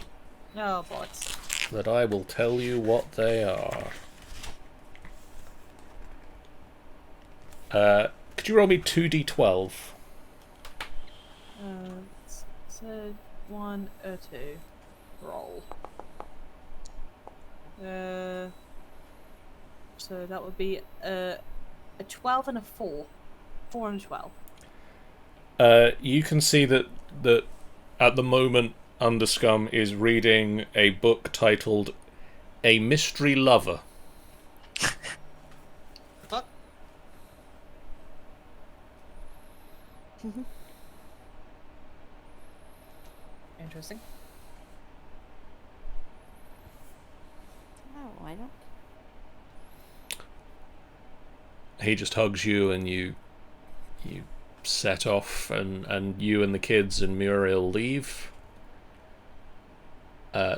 Oh, boys. That I will tell you what they are. Could you roll me 2d12? So 1 or 2. Roll. So that would be a 12 and a 4. 4 and a 12. You can see that at the moment Underscum is reading a book titled A Mystery Lover. What? Interesting. Oh, why not? He just hugs you and you set off and you and the kids and Muriel leave.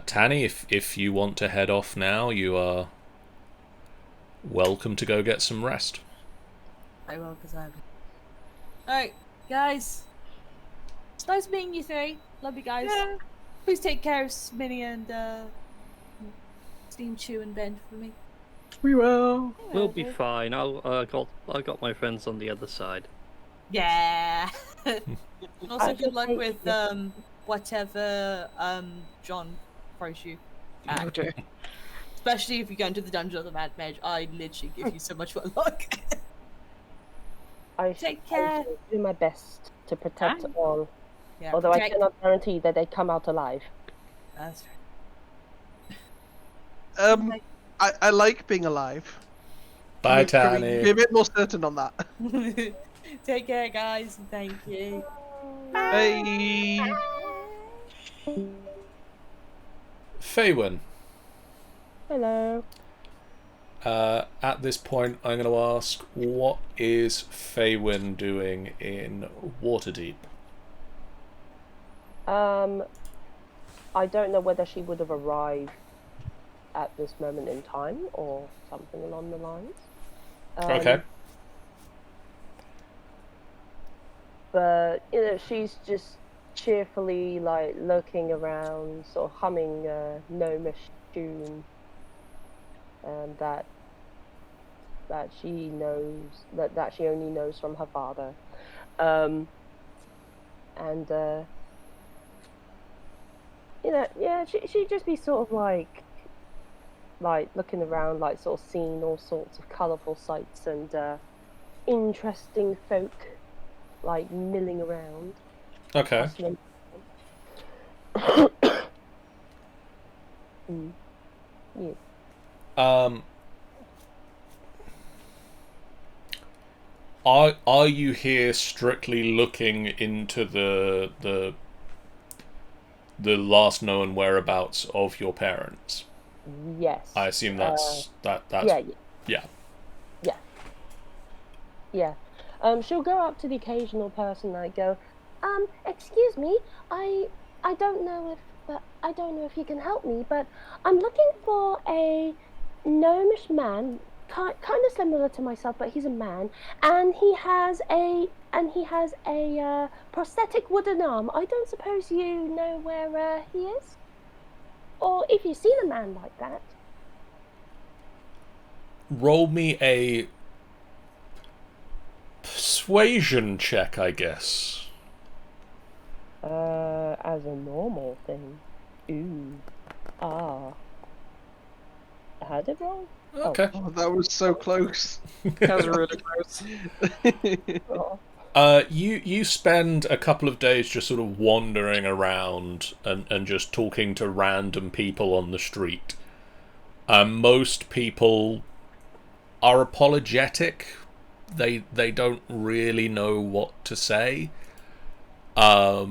Tanny, if you want to head off now, you are welcome to go get some rest. I will, because I'm... Alright, guys. It's nice meeting you three. Love you guys. Yeah. Please take care of Sminny and Steam Chew and Ben for me. We will. We'll be fine. I got my friends on the other side. Yeah. Also, I good luck think- with whatever John throws you. Oh dear. Especially if you go into the dungeon of the Mad Mage. I literally give you so much more luck. Take care. I shall do my best to protect Ah. all, Yeah, although I protect- cannot guarantee that they come out alive. That's right. I like being alive. Bye, Can we Tanny. be a bit more certain on that? Take care, guys, and thank you. Bye. Faywin. Hello. At this point, I'm going to ask, what is Faywin doing in Waterdeep? I don't know whether she would have arrived at this moment in time or something along the lines. Okay. But she's just cheerfully like looking around, sort of humming a gnomish tune, that she knows that she only knows from her father, she'd just be sort of like looking around, like sort of seeing all sorts of colourful sights and interesting folk like milling around. Okay. Hustling. Yeah. Are you here strictly looking into the last known whereabouts of your parents. Yes. I assume that's that's Yeah. yeah. Yeah. She'll go up to the occasional person and go, excuse me, I don't know if you can help me, but I'm looking for a gnomish man, kind of similar to myself, but he's a man, and he has a prosthetic wooden arm. I don't suppose you know where he is, or if you've seen a man like that. Roll me a persuasion check, I guess. As a normal thing. Ooh. Ah. How did it roll? Okay. Oh, that was so close. That was really close. Oh. You spend a couple of days just sort of wandering around and just talking to random people on the street. Most people are apologetic. They don't really know what to say. I've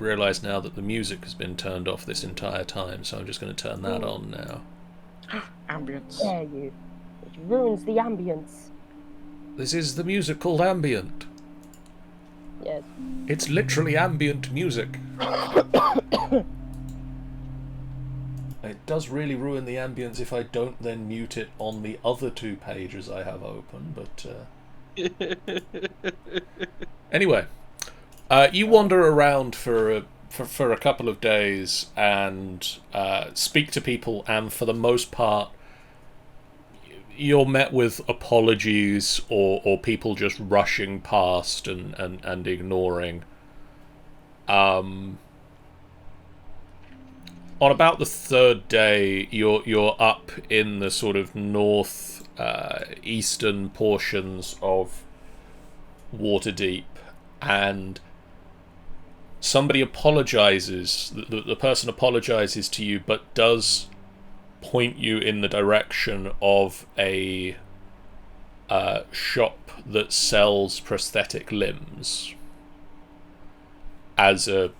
realised now that the music has been turned off this entire time, so I'm just going to turn that on now. Ambience. Dare you. It ruins the ambience. This is the music called ambient. Yes. It's literally ambient music. It does really ruin the ambience if I don't then mute it on the other two pages I have open, but... Anyway, you wander around for a couple of days and speak to people, and for the most part, you're met with apologies or people just rushing past and ignoring. On about the third day, you're up in the sort of north eastern portions of Waterdeep, and somebody apologizes. The person apologizes to you, but does point you in the direction of a shop that sells prosthetic limbs. As a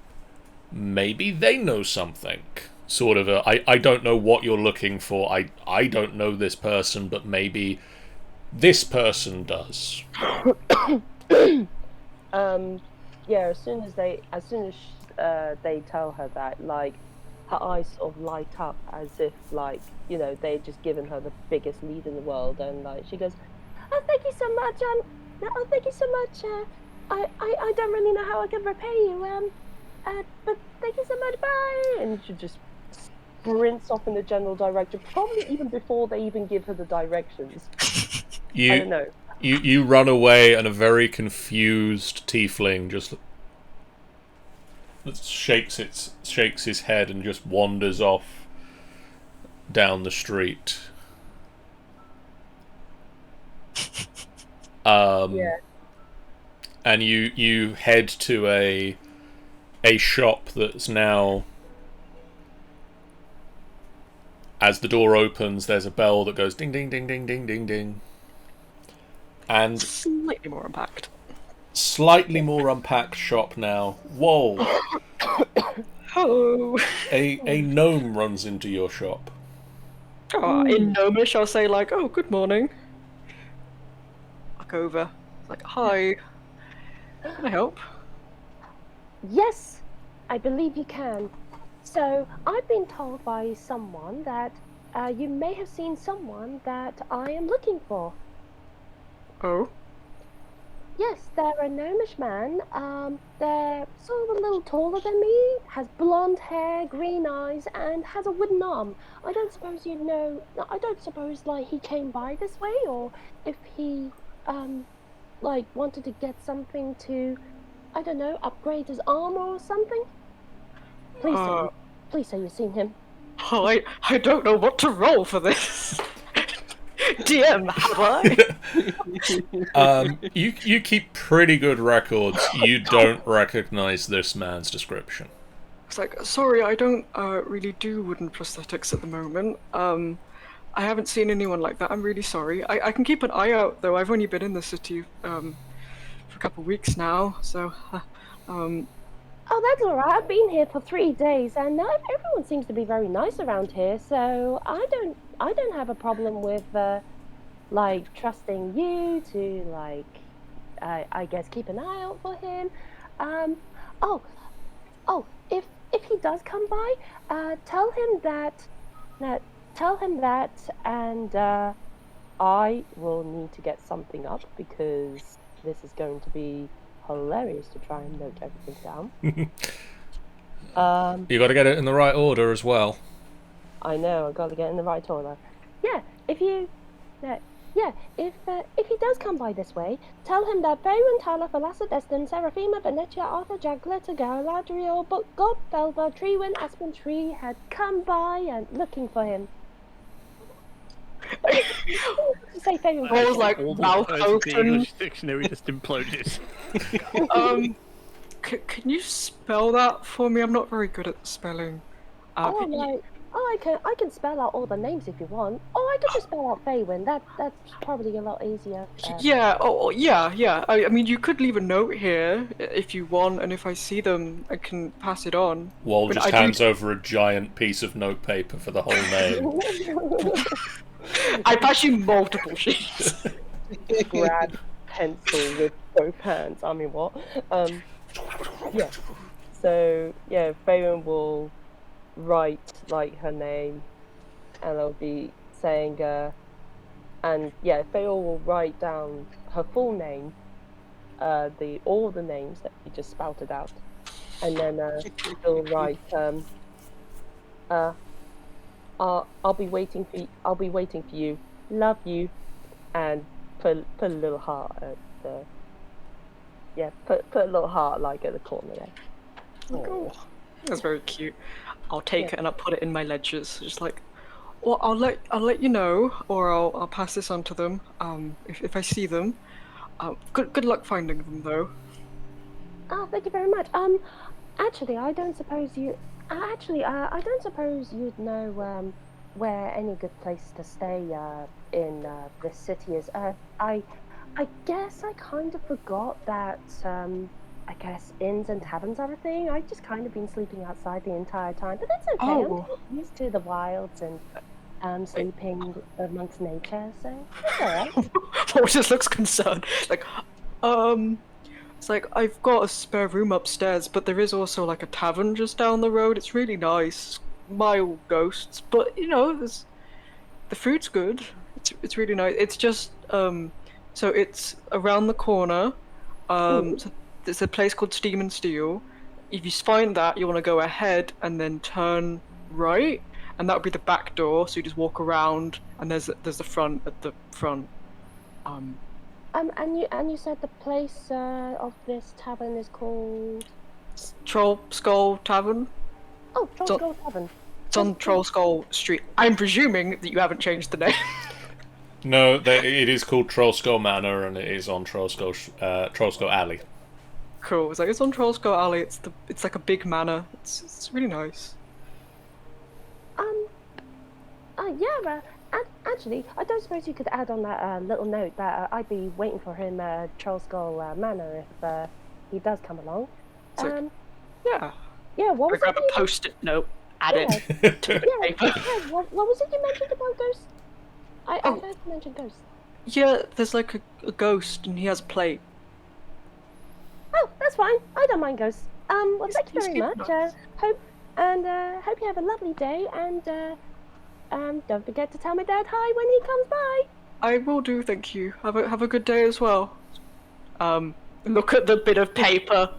maybe they know something. Sort of I don't know what you're looking for. I don't know this person, but maybe this person does. Yeah, as soon as they tell her that, like, her eyes sort of light up as if, like, you know, they'd just given her the biggest lead in the world, and like she goes, "Oh, thank you so much. Oh, thank you so much. I don't really know how I can repay you. But thank you so much. Bye." And she just sprints off in the general direction, probably even before they even give her the directions. I don't know. You run away, and a very confused tiefling just shakes his head and just wanders off down the street. Yeah. And you head to a shop that's now, as the door opens, there's a bell that goes ding ding ding ding ding ding ding. And Slightly more unpacked. Slightly more unpacked shop now. Whoa. Hello. A gnome runs into your shop. Oh, in Gnomish, I'll say like, "Oh, good morning." Look over. Like, "Hi. Can I help?" Yes, I believe you can. So, I've been told by someone that you may have seen someone that I am looking for. Oh. Yes, they're a gnomish man. They're sort of a little taller than me, has blonde hair, green eyes, and has a wooden arm. I don't suppose you know. I don't suppose like he came by this way, or if he like wanted to get something to, I don't know, upgrade his armor or something. Please say you've seen him. Oh, I don't know what to roll for this. DM, have I? You keep pretty good records. You don't recognize this man's description. It's like, "Sorry, I don't really do wooden prosthetics at the moment. I haven't seen anyone like that. I'm really sorry. I can keep an eye out, though. I've only been in the city for a couple of weeks now, so Oh, that's all right. I've been here for 3 days, and everyone seems to be very nice around here. So I don't have a problem with like trusting you to like, I guess keep an eye out for him. Um, oh, if he does come by, tell him that, and I will need to get something up because this is going to be hilarious to try and note everything down. You got to get it in the right order as well. I know, I've got to get in the right order. Yeah, if he does come by this way, tell him that Faerun, Tala, Halaster, Destin, Seraphima, Venetia, Arthur, Jagletta, Galadriel, God, Belva, Treewin, Aspen Tree had come by and looking for him. Say Faerun. I was like, all the mouth words of the open. English dictionary just imploded. Can you spell that for me? I'm not very good at spelling. I can spell out all the names if you want. Oh, I could just spell out Faerun. That's probably a lot easier. Yeah. Yeah. I mean, you could leave a note here if you want, and if I see them, I can pass it on. Wall But just I do- hands over a giant piece of notepaper for the whole name. I pass you multiple sheets. Grab pencil with both hands. I mean, what? Yeah. So yeah, Faerun will write like her name, and I'll be saying, and yeah, Faerun will write down her full name, all the names that you just spouted out, and then she'll write, I'll be waiting for you. I'll be waiting for you. Love you, and put a little heart at the. Yeah, put a little heart like at the corner there. Oh, that's very cute. I'll take it and I'll put it in my ledgers. Just like, well, I'll let you know, or I'll pass this on to them. If I see them. Good luck finding them though. Oh, thank you very much. Actually, I don't suppose you. I don't suppose you'd know where any good place to stay in this city is. I guess I kind of forgot that. I guess inns and taverns are a thing. I've just kind of been sleeping outside the entire time, but that's okay. Oh. I'm used to the wilds and sleeping amongst nature, so it's alright. Paul just looks concerned. Like, it's like I've got a spare room upstairs, but there is also like a tavern just down the road. It's really nice, mild ghosts, but you know, the food's good. It's really nice. It's just so it's around the corner. So there's a place called Steam and Steel. If you find that, you want to go ahead and then turn right, and that would be the back door. So you just walk around, and there's the front at the front. And you said the place of this tavern is called Troll Skull Tavern. Oh, Troll Skull Tavern. It's on Troll Skull Street. I'm presuming that you haven't changed the name. No, it is called Troll Skull Manor, and it is on Troll Skull Alley. Cool. It's on Troll Skull Alley. It's like a big manor. It's really nice. Yeah. Actually, I don't suppose you could add on that little note that I'd be waiting for him at Troll Skull Manor if he does come along. Yeah. Yeah. What was grab a post-it note. Add it to the paper. Yeah. What was it you mentioned about ghosts? I heard you mention ghosts. Yeah, there's like a ghost, and he has a plate. Oh, that's fine. I don't mind ghosts. Well, thank you very much. Nice. Hope you have a lovely day, and don't forget to tell my dad hi when he comes by. I will do, thank you. Have a good day as well. Look at the bit of paper.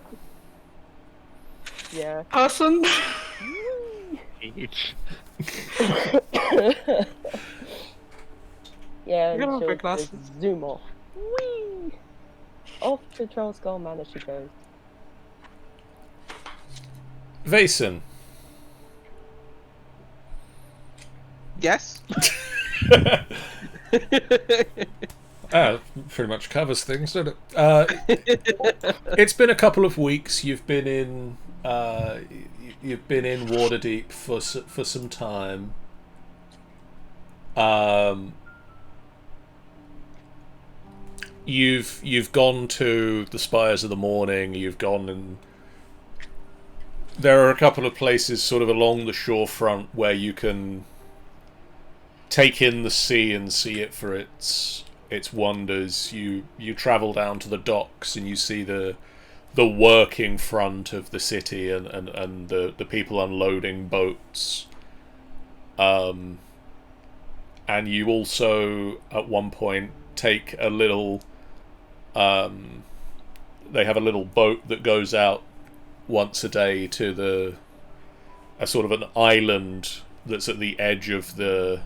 Yeah. Person. Each. Yeah, You're gonna have she'll big glasses. just zoom off. Whee! Off to Troll Skull Manor she goes. Vason. Yes. Pretty much covers things, doesn't it? It's been a couple of weeks. You've been in Waterdeep for some time. You've gone to the Spires of the Morning. You've gone and there are a couple of places sort of along the shorefront where you can take in the sea and see it for its wonders. You travel down to the docks and you see the working front of the city and the people unloading boats. And you also at one point take a little they have a little boat that goes out once a day to a sort of an island that's at the edge of the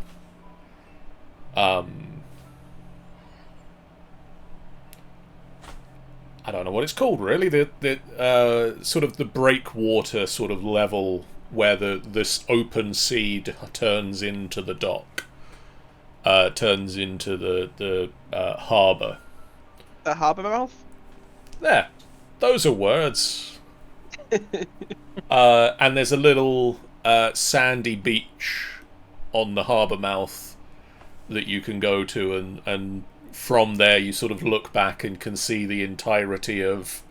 I don't know what it's called really, the sort of the breakwater sort of level where this open sea turns into the dock, turns into the harbour. The harbour mouth? There, those are words. And there's a little sandy beach on the harbour mouth that you can go to, and from there you sort of look back and can see the entirety of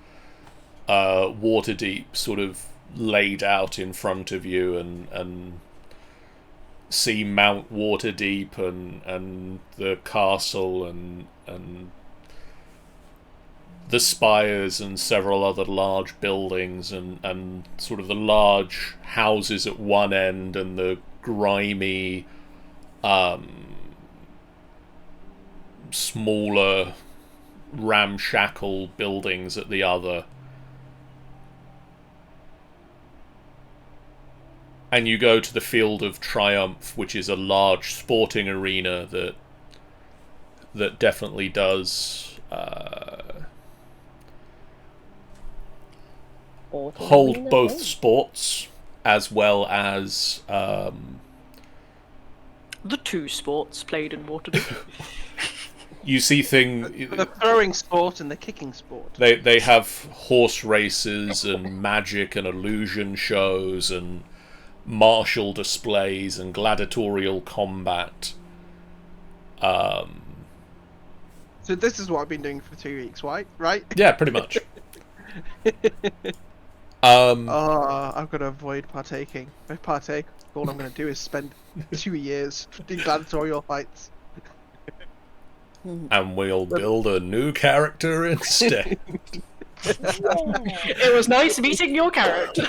Waterdeep sort of laid out in front of you, and see Mount Waterdeep and the castle and the spires and several other large buildings and sort of the large houses at one end and the grimy smaller ramshackle buildings at the other. And you go to the Field of Triumph, which is a large sporting arena that definitely does hold both sports as well as The two sports played in Waterdeep. you see The throwing sport and the kicking sport. They have horse races and magic and illusion shows and martial displays and gladiatorial combat. So this is what I've been doing for 2 weeks, right? Yeah, pretty much. I've got to avoid partaking. If I partake, all I'm going to do is spend 2 years doing gladiatorial fights. And we'll build a new character instead. It was nice meeting your character.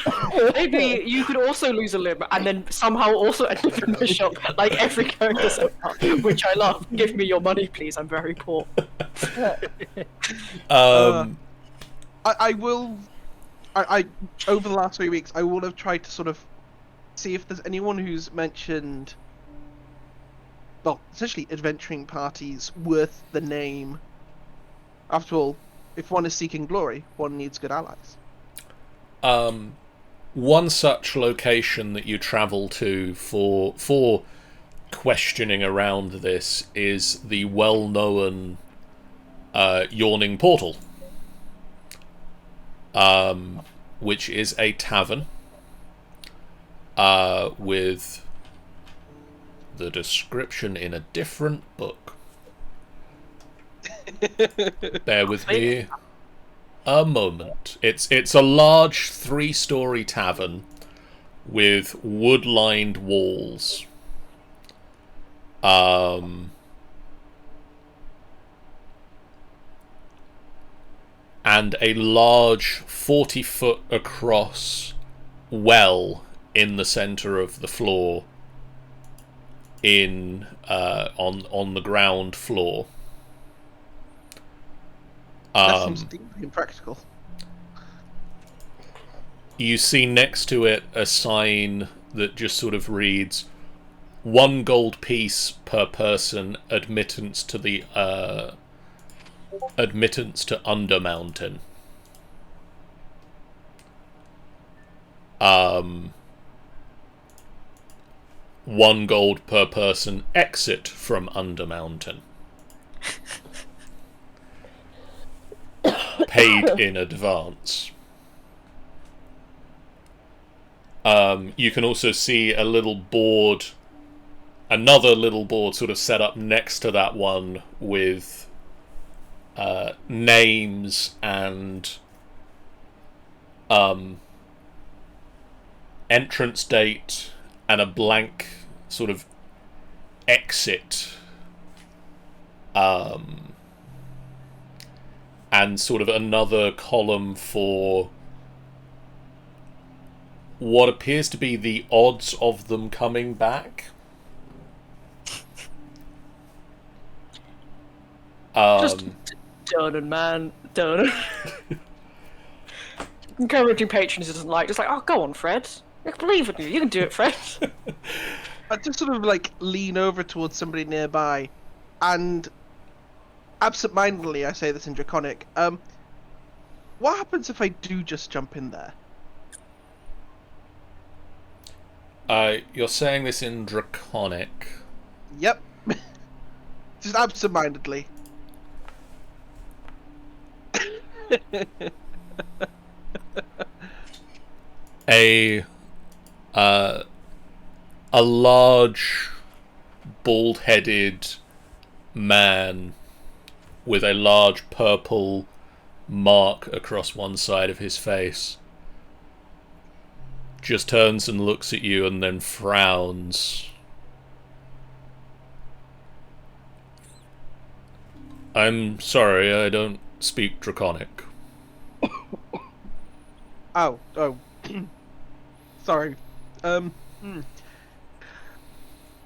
Maybe you could also lose a limb and then somehow also end up in the shop, like every character so far, which I love. Give me your money, please. I'm very poor. I will. I over the last 3 weeks, I will have tried to sort of see if there's anyone who's mentioned, well, essentially adventuring parties worth the name. After all, if one is seeking glory, one needs good allies. One such location that you travel to for questioning around this is the well-known Yawning Portal, which is a tavern with the description in a different book. Bear with me a moment. It's a large 3-story tavern with wood-lined walls. And a large 40-foot across well in the center of the floor on the ground floor. That seems deeply impractical. You see next to it a sign that just sort of reads, 1 gold piece per person, admittance to Undermountain. 1 gold per person, exit from Undermountain. Paid in advance. You can also see a little board, another little board sort of set up next to that one with names and entrance date and a blank sort of exit, and sort of another column for what appears to be the odds of them coming back. Just Durnan, man. Durnan. Encouraging patrons he doesn't like. Just like, oh, go on, Fred. I believe in you. You can do it, Fred. I just sort of like lean over towards somebody nearby, and absentmindedly I say this in Draconic. What happens if I do just jump in there? You're saying this in Draconic. Yep. Just absentmindedly. A large, bald-headed man with a large purple mark across one side of his face just turns and looks at you and then frowns. I'm sorry, I don't speak Draconic. Oh. Sorry.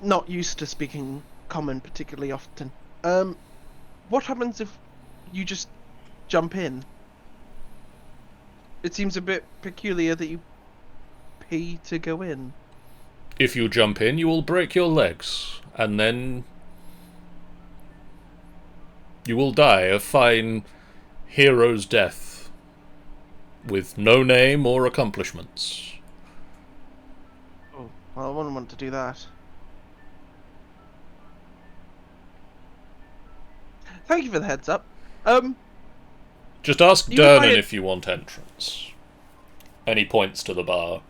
Not used to speaking Common particularly often. What happens if you just jump in? It seems a bit peculiar that you pay to go in. If you jump in, you will break your legs, and then you will die a fine hero's death, with no name or accomplishments. Oh, well, I wouldn't want to do that. Thank you for the heads up. Just ask You Durnan might- if you want entrance. And he points to the bar.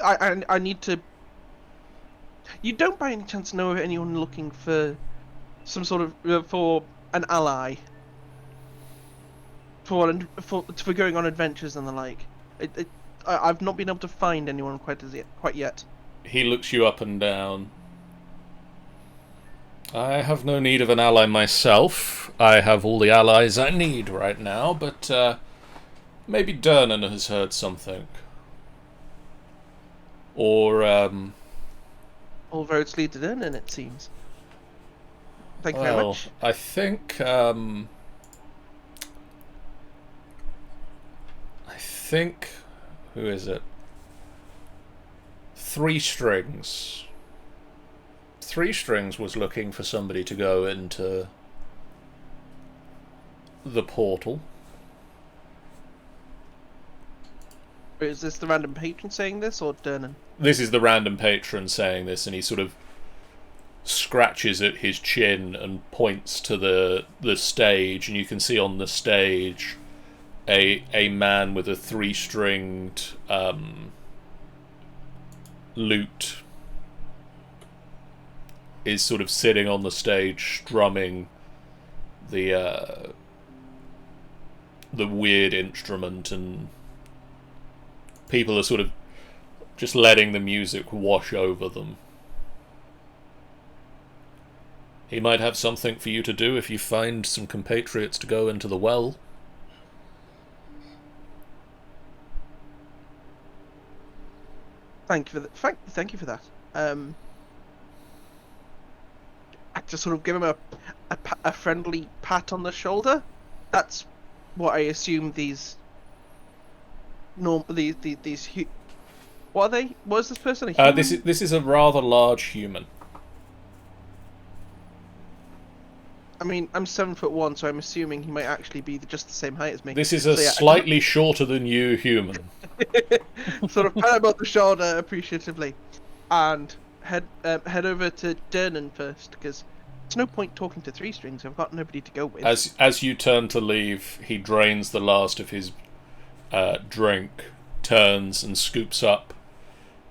I need to... You don't by any chance know of anyone looking for some sort of... for an ally? For going on adventures and the like. I've not been able to find anyone quite yet. He looks you up and down. I have no need of an ally myself. I have all the allies I need right now, but maybe Durnan has heard something. Or, All roads lead to Durnan, it seems. Thank you very well, much. I think, who is it? Three Strings. Three Strings was looking for somebody to go into the portal. Is this the random patron saying this, or Durnan? This is the random patron saying this, and he sort of scratches at his chin and points to the stage, and you can see on the stage a man with a three-stringed lute is sort of sitting on the stage strumming the weird instrument, and people are sort of just letting the music wash over them. He might have something for you to do if you find some compatriots to go into the well. Thank you for that. Thank you for that. I just sort of give him a friendly pat on the shoulder. That's what I assume these what are they? What is this person? A human? This is a rather large human. I mean, I'm 7'1", so I'm assuming he might actually be just the same height as me. This is a So, yeah, slightly shorter than you human. sort of pat him on the shoulder appreciatively, and head over to Durnan first, because there's no point talking to Three Strings. I've got nobody to go with. As you turn to leave, he drains the last of his drink, turns and scoops up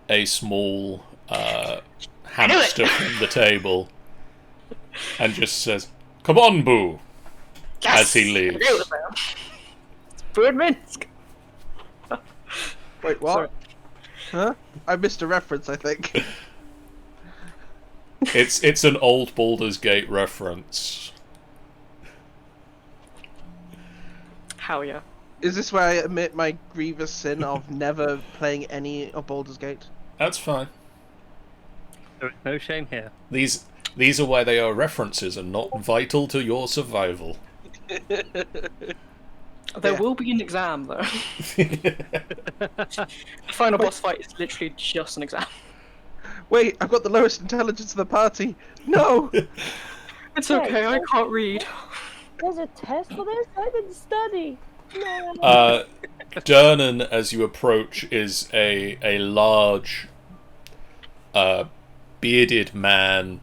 a small hamster from the table, and just says, "Come on, Boo," as he leaves. Minsk. Wait, what? Sorry. Huh? I missed a reference, I think. It's an old Baldur's Gate reference. Hell yeah. Is this where I admit my grievous sin of never playing any of Baldur's Gate? That's fine. There is no shame here. These are why they are references and not vital to your survival. There Yeah. will be an exam though. The final boss fight is literally just an exam. Wait, I've got the lowest intelligence of the party. No. It's okay, I can't read. There's a test for this? I didn't study. No. Durnan, as you approach, is a large, bearded man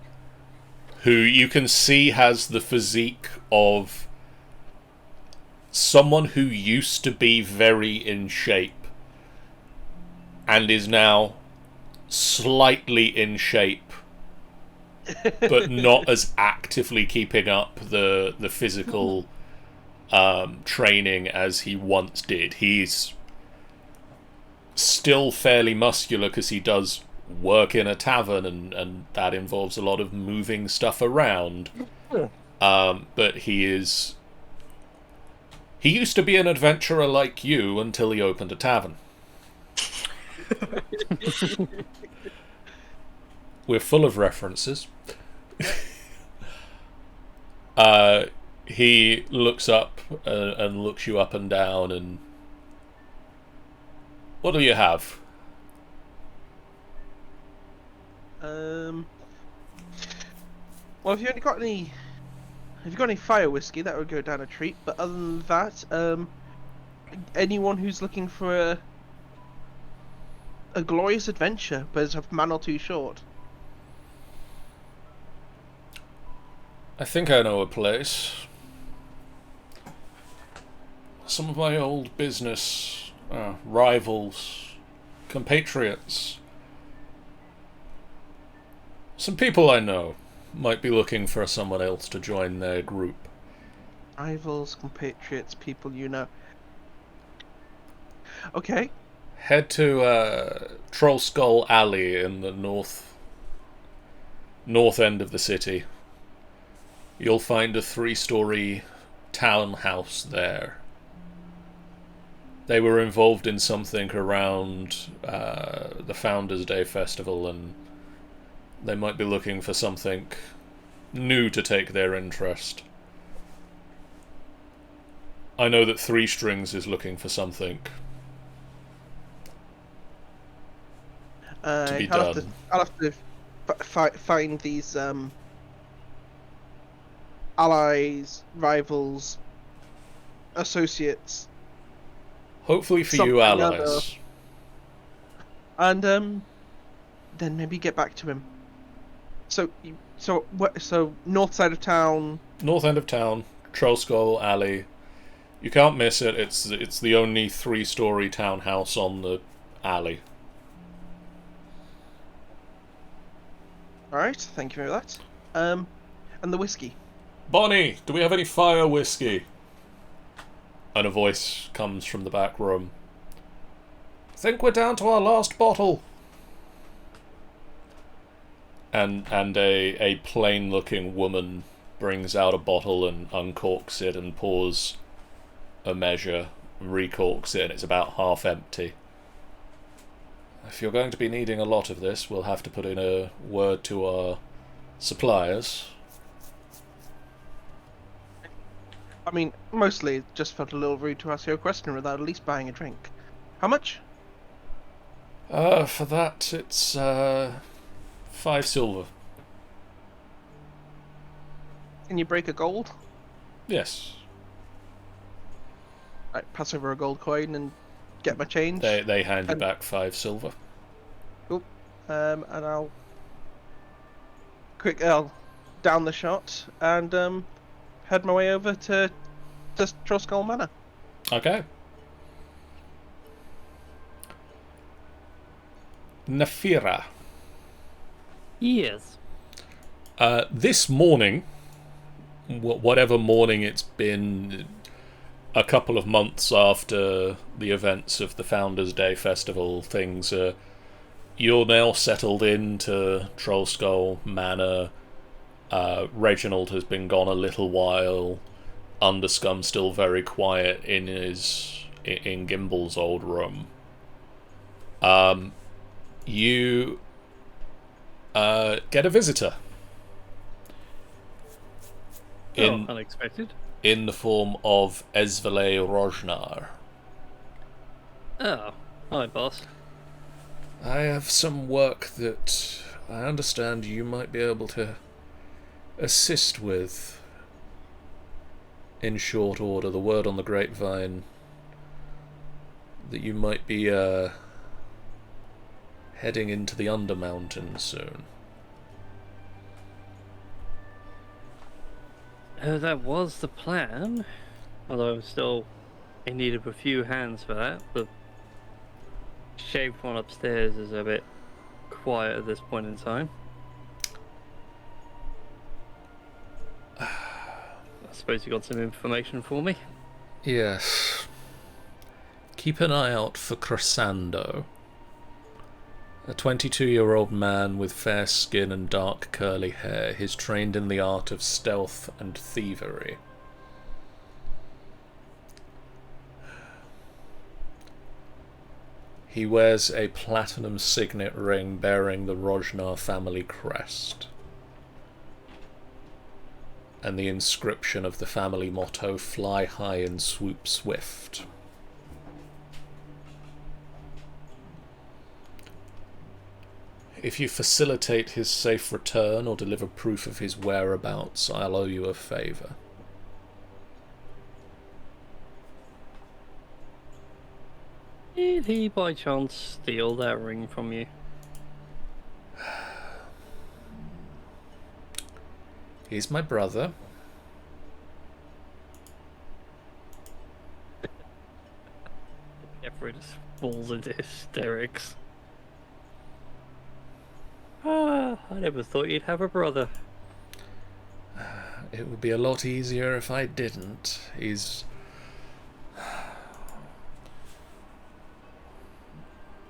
who you can see has the physique of someone who used to be very in shape and is now slightly in shape, but not as actively keeping up the physical training as he once did. He's still fairly muscular because he does work in a tavern, and that involves a lot of moving stuff around. But he used to be an adventurer like you until he opened a tavern. We're full of references. He looks up and looks you up and down, and what do you have? Well, if you've got any fire whiskey, that would go down a treat. But other than that, anyone who's looking for a glorious adventure, but is a man or two short. I think I know a place. Some of my old business rivals, compatriots, some people I know might be looking for someone else to join their group. Rivals, compatriots, people you know. Okay. Head to Troll Skull Alley in the north end of the city. You'll find a 3-story townhouse there. They were involved in something around the Founders' Day festival, and they might be looking for something new to take their interest. I know that 3 Strings is looking for something to be done. I'll have to find these allies, rivals, associates. Hopefully for something you, or allies. And then maybe get back to him. So north side of town. North end of town, Troll Skull Alley. You can't miss it. It's the only 3-story townhouse on the alley. All right, thank you for that. And the whiskey. Bonnie, do we have any fire whiskey? And a voice comes from the back room. Think we're down to our last bottle. And a plain-looking woman brings out a bottle and uncorks it and pours a measure, recorks it, and it's about half empty. If you're going to be needing a lot of this, we'll have to put in a word to our suppliers. I mean, mostly it just felt a little rude to ask you a question without at least buying a drink. How much? For that, it's 5 silver. Can you break a gold? Yes. Right, pass over a gold coin and get my change. They hand you And- back 5 silver. Cool. And I'll down the shot and head my way over to Trollskull Manor. Okay. Nafira. Yes. This morning, whatever morning it's been, a couple of months after the events of the Founders' Day festival, things are... You're now settled into Trollskull Manor. Reginald has been gone a little while. Underscum's still very quiet in Gimble's old room. You get a visitor. Unexpected. In the form of Esvele Rojnar. Oh, hi, boss. I have some work that I understand you might be able to assist with in short order. The word on the grapevine that you might be heading into the Undermountain soon. That was the plan, although I'm still in need of a few hands for that. The shaved one upstairs is a bit quiet at this point in time. I suppose you got some information for me? Yes. Keep an eye out for Crescendo. A 22-year-old man with fair skin and dark curly hair. He's trained in the art of stealth and thievery. He wears a platinum signet ring bearing the Rojnar family crest and the inscription of the family motto, "Fly high and swoop swift." If you facilitate his safe return or deliver proof of his whereabouts, I'll owe you a favour. Did he by chance steal that ring from you? He's my brother. Jeffrey just falls into hysterics. I never thought you'd have a brother. It would be a lot easier if I didn't.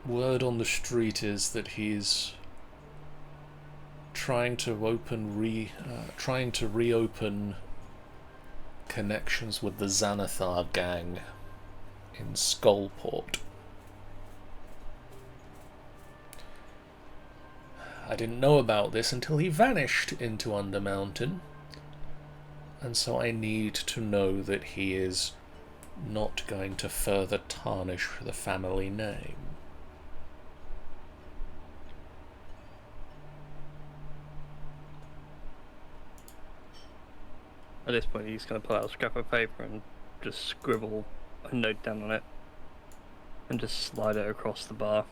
Word on the street is that he's trying to reopen connections with the Xanathar gang in Skullport. I didn't know about this until he vanished into Undermountain, and so I need to know that he is not going to further tarnish the family name. At this point, he's going to pull out a scrap of paper and just scribble a note down on it and just slide it across the bar.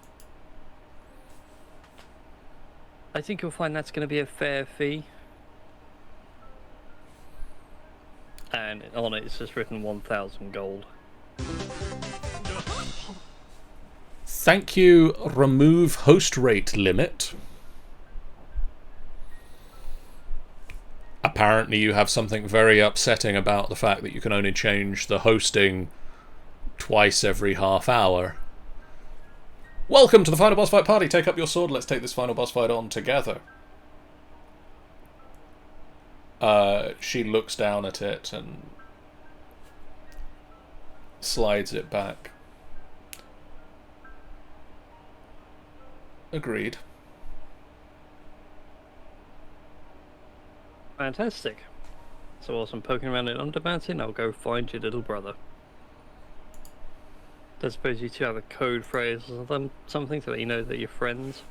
I think you'll find that's going to be a fair fee. And on it, it's just written 1,000 gold. Thank you. Remove host rate limit. Apparently you have something very upsetting about the fact that you can only change the hosting twice every half hour. Welcome to the final boss fight party. Take up your sword. Let's take this final boss fight on together. She looks down at it and slides it back. Agreed. Fantastic. So whilst I'm poking around in Undermountain, I'll go find your little brother. I suppose you two have a code phrase or something to let you know that you're friends?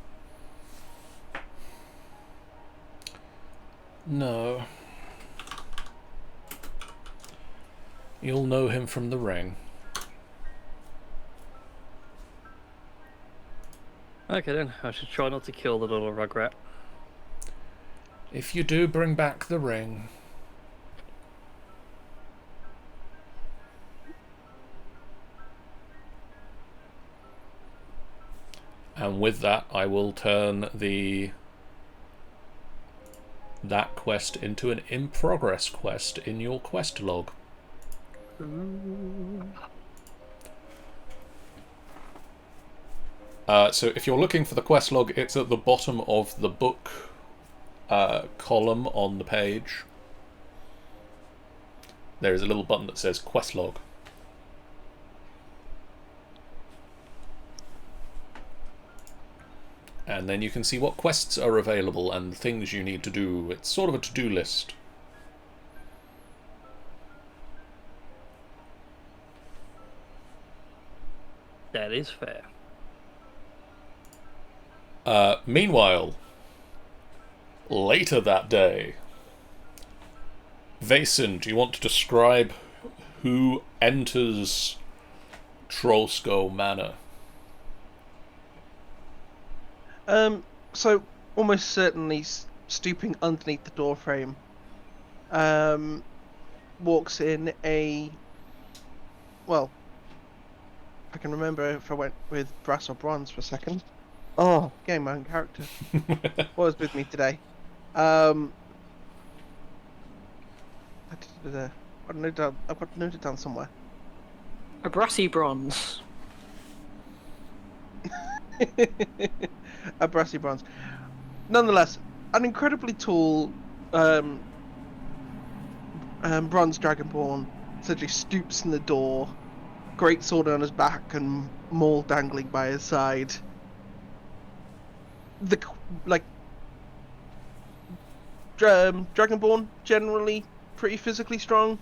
No. You'll know him from the ring. Okay then, I should try not to kill the little rugrat. If you do, bring back the ring. And with that, I will turn that quest into an in-progress quest in your quest log. Ooh. So if you're looking for the quest log, it's at the bottom of the book column on the page. There is a little button that says quest log. And then you can see what quests are available and things you need to do. It's sort of a to-do list. That is fair. Meanwhile, later that day, Vason, do you want to describe who enters Trollskull Manor? So almost certainly stooping underneath the doorframe, walks in a, well, I can remember if I went with brass or bronze for a second. Oh, getting my own character. What was with me today? I've got noted down somewhere. A brassy bronze. A brassy bronze. Nonetheless, an incredibly tall bronze dragonborn essentially stoops in the door, great sword on his back and maul dangling by his side. Dragonborn generally pretty physically strong,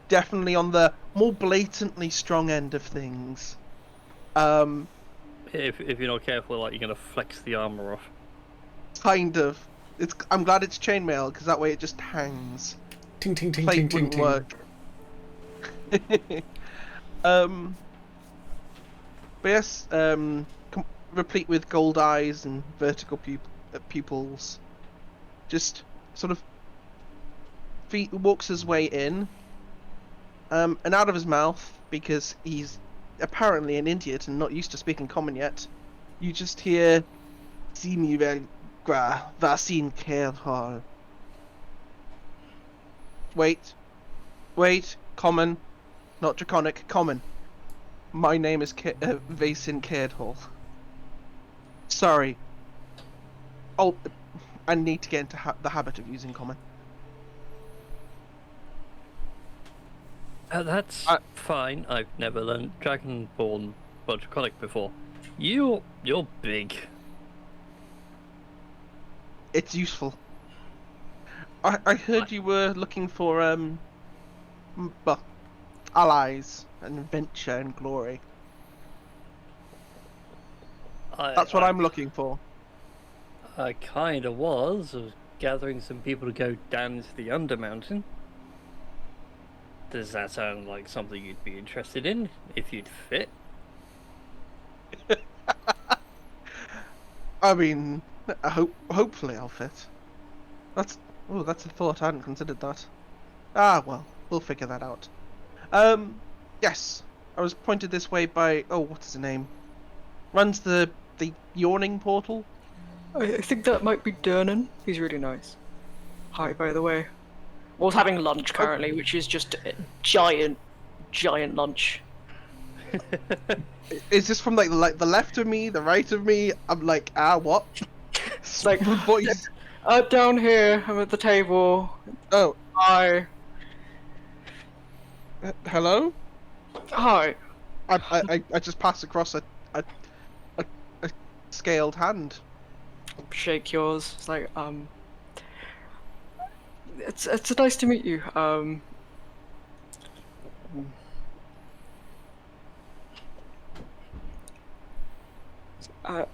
definitely on the more blatantly strong end of things. If you're not careful, like, you're gonna flex the armor off. Kind of. I'm glad it's chainmail because that way it just hangs. Ting ting ting Plate ting ting wouldn't ting. work. But yes, replete with gold eyes and vertical pupils. Just sort of walks his way in, and out of his mouth, because he's apparently an idiot and not used to speaking common yet, you just hear "Simi Velgra Vasin Kerhal." Wait, common, not draconic, common. My name is Vasin Cairnhall. Sorry. Oh, I need to get into the habit of using common. That's fine. I've never learned Dragonborn or Draconic before. You're big. It's useful. I heard you were looking for allies and adventure and glory. That's what I'm looking for. I kinda was gathering some people to go down to the Undermountain. Does that sound like something you'd be interested in, if you'd fit? I mean, hopefully I'll fit. That's a thought. I hadn't considered that. Ah, well, we'll figure that out. Yes, I was pointed this way by, what's his name? Runs the yawning portal. I think that might be Dernan. He's really nice. Hi, by the way. We're having lunch currently, which is just a giant lunch. Is this from like the left of me, the right of me? I'm like, what? It's like, voice. down here, I'm at the table. Oh, Hi. hello? Hi. I just passed across a scaled hand. Shake yours. It's like, it's nice to meet you. And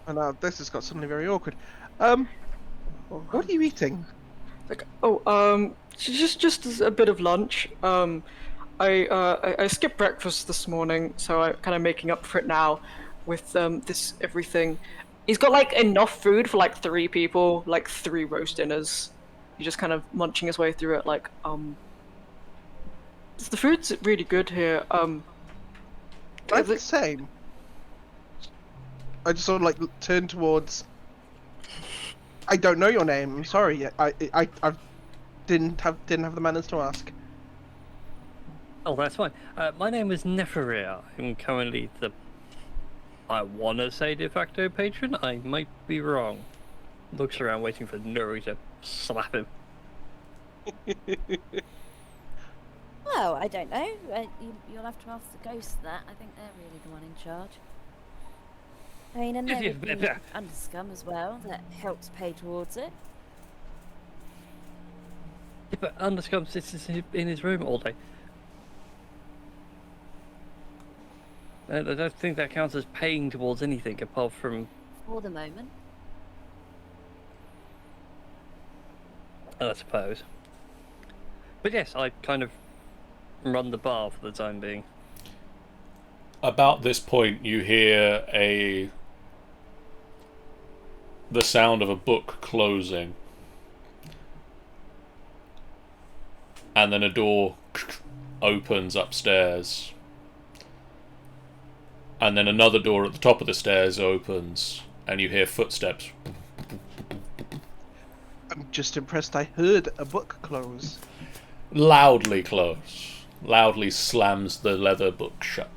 now this has got suddenly very awkward. What are you eating? Like, just as a bit of lunch. I skipped breakfast this morning, so I'm kind of making up for it now with this everything. He's got like enough food for like 3 people, like 3 roast dinners. He's just kind of munching his way through it, like the food's really good here. I'm the same. I just sort of like turn towards. I don't know your name. I'm sorry. I didn't have the manners to ask. Oh, that's fine. My name is Neferia. I'm currently the I want to say de facto patron. I might be wrong. Looks around, waiting for Nuri to slap him. Well, I don't know. You'll have to ask the ghosts that. I think they're really the one in charge. I mean, and there would be Underscum as well that helps pay towards it. Yeah, but Underscum sits in his room all day. I don't think that counts as paying towards anything apart from... For the moment. I suppose. But yes, I kind of run the bar for the time being. About this point, you hear the sound of a book closing. And then a door opens upstairs. And then another door at the top of the stairs opens, and you hear footsteps. I'm just impressed I heard a book close. Loudly close. Loudly slams the leather book shut.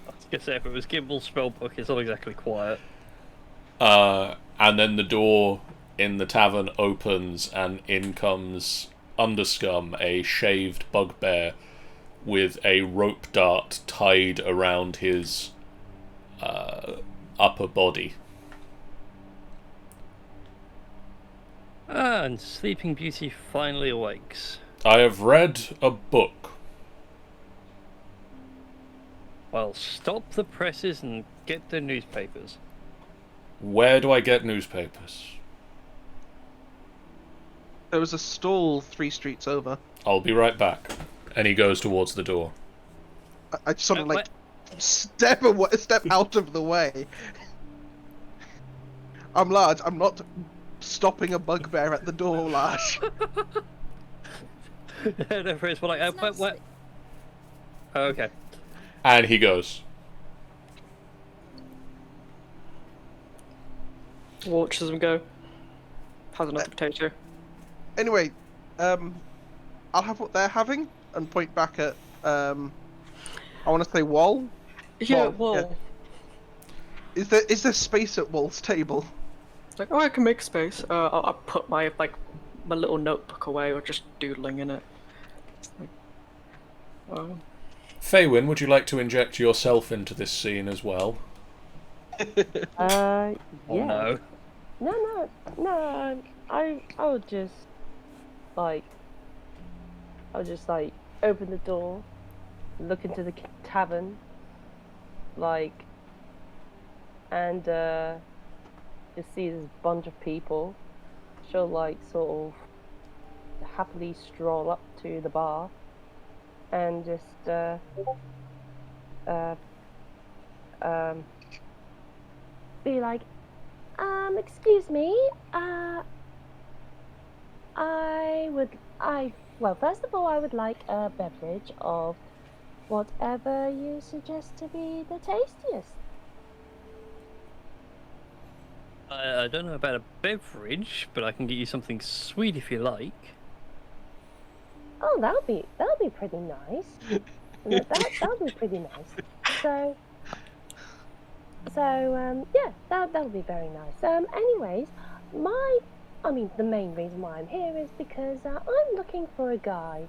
I was going to say, if it was Gimble's spellbook, it's not exactly quiet. And then the door in the tavern opens, and in comes Underscum, a shaved bugbear with a rope dart tied around his upper body. And Sleeping Beauty finally awakes. I have read a book. Well, stop the presses and get the newspapers. Where do I get newspapers? There was a stall 3 streets over. I'll be right back. And he goes towards the door. I just sort of like step out of the way. I'm large. I'm not stopping a bugbear at the door, Lash. No, it's more like, what? Oh, okay. And he goes. Watches him go. Has another potato. Anyway, I'll have what they're having and point back at, I want to say Wall. Yeah, Wall. Wall. Yeah. Is there space at Wall's table? It's like, oh, I can make space. I'll put my little notebook away, or just doodling in it. It's like, oh. Faywin, would you like to inject yourself into this scene as well? Yeah. Oh no. No. I would just like open the door, look into the tavern, and just see this bunch of people. She'll sort of happily stroll up to the bar and just be like, excuse me, well, first of all, I would like a beverage of whatever you suggest to be the tastiest. I don't know about a beverage, but I can get you something sweet if you like. Oh, that'll be pretty nice. That'll be pretty nice. So yeah, that'll be very nice. Anyways, the main reason why I'm here is because I'm looking for a guy.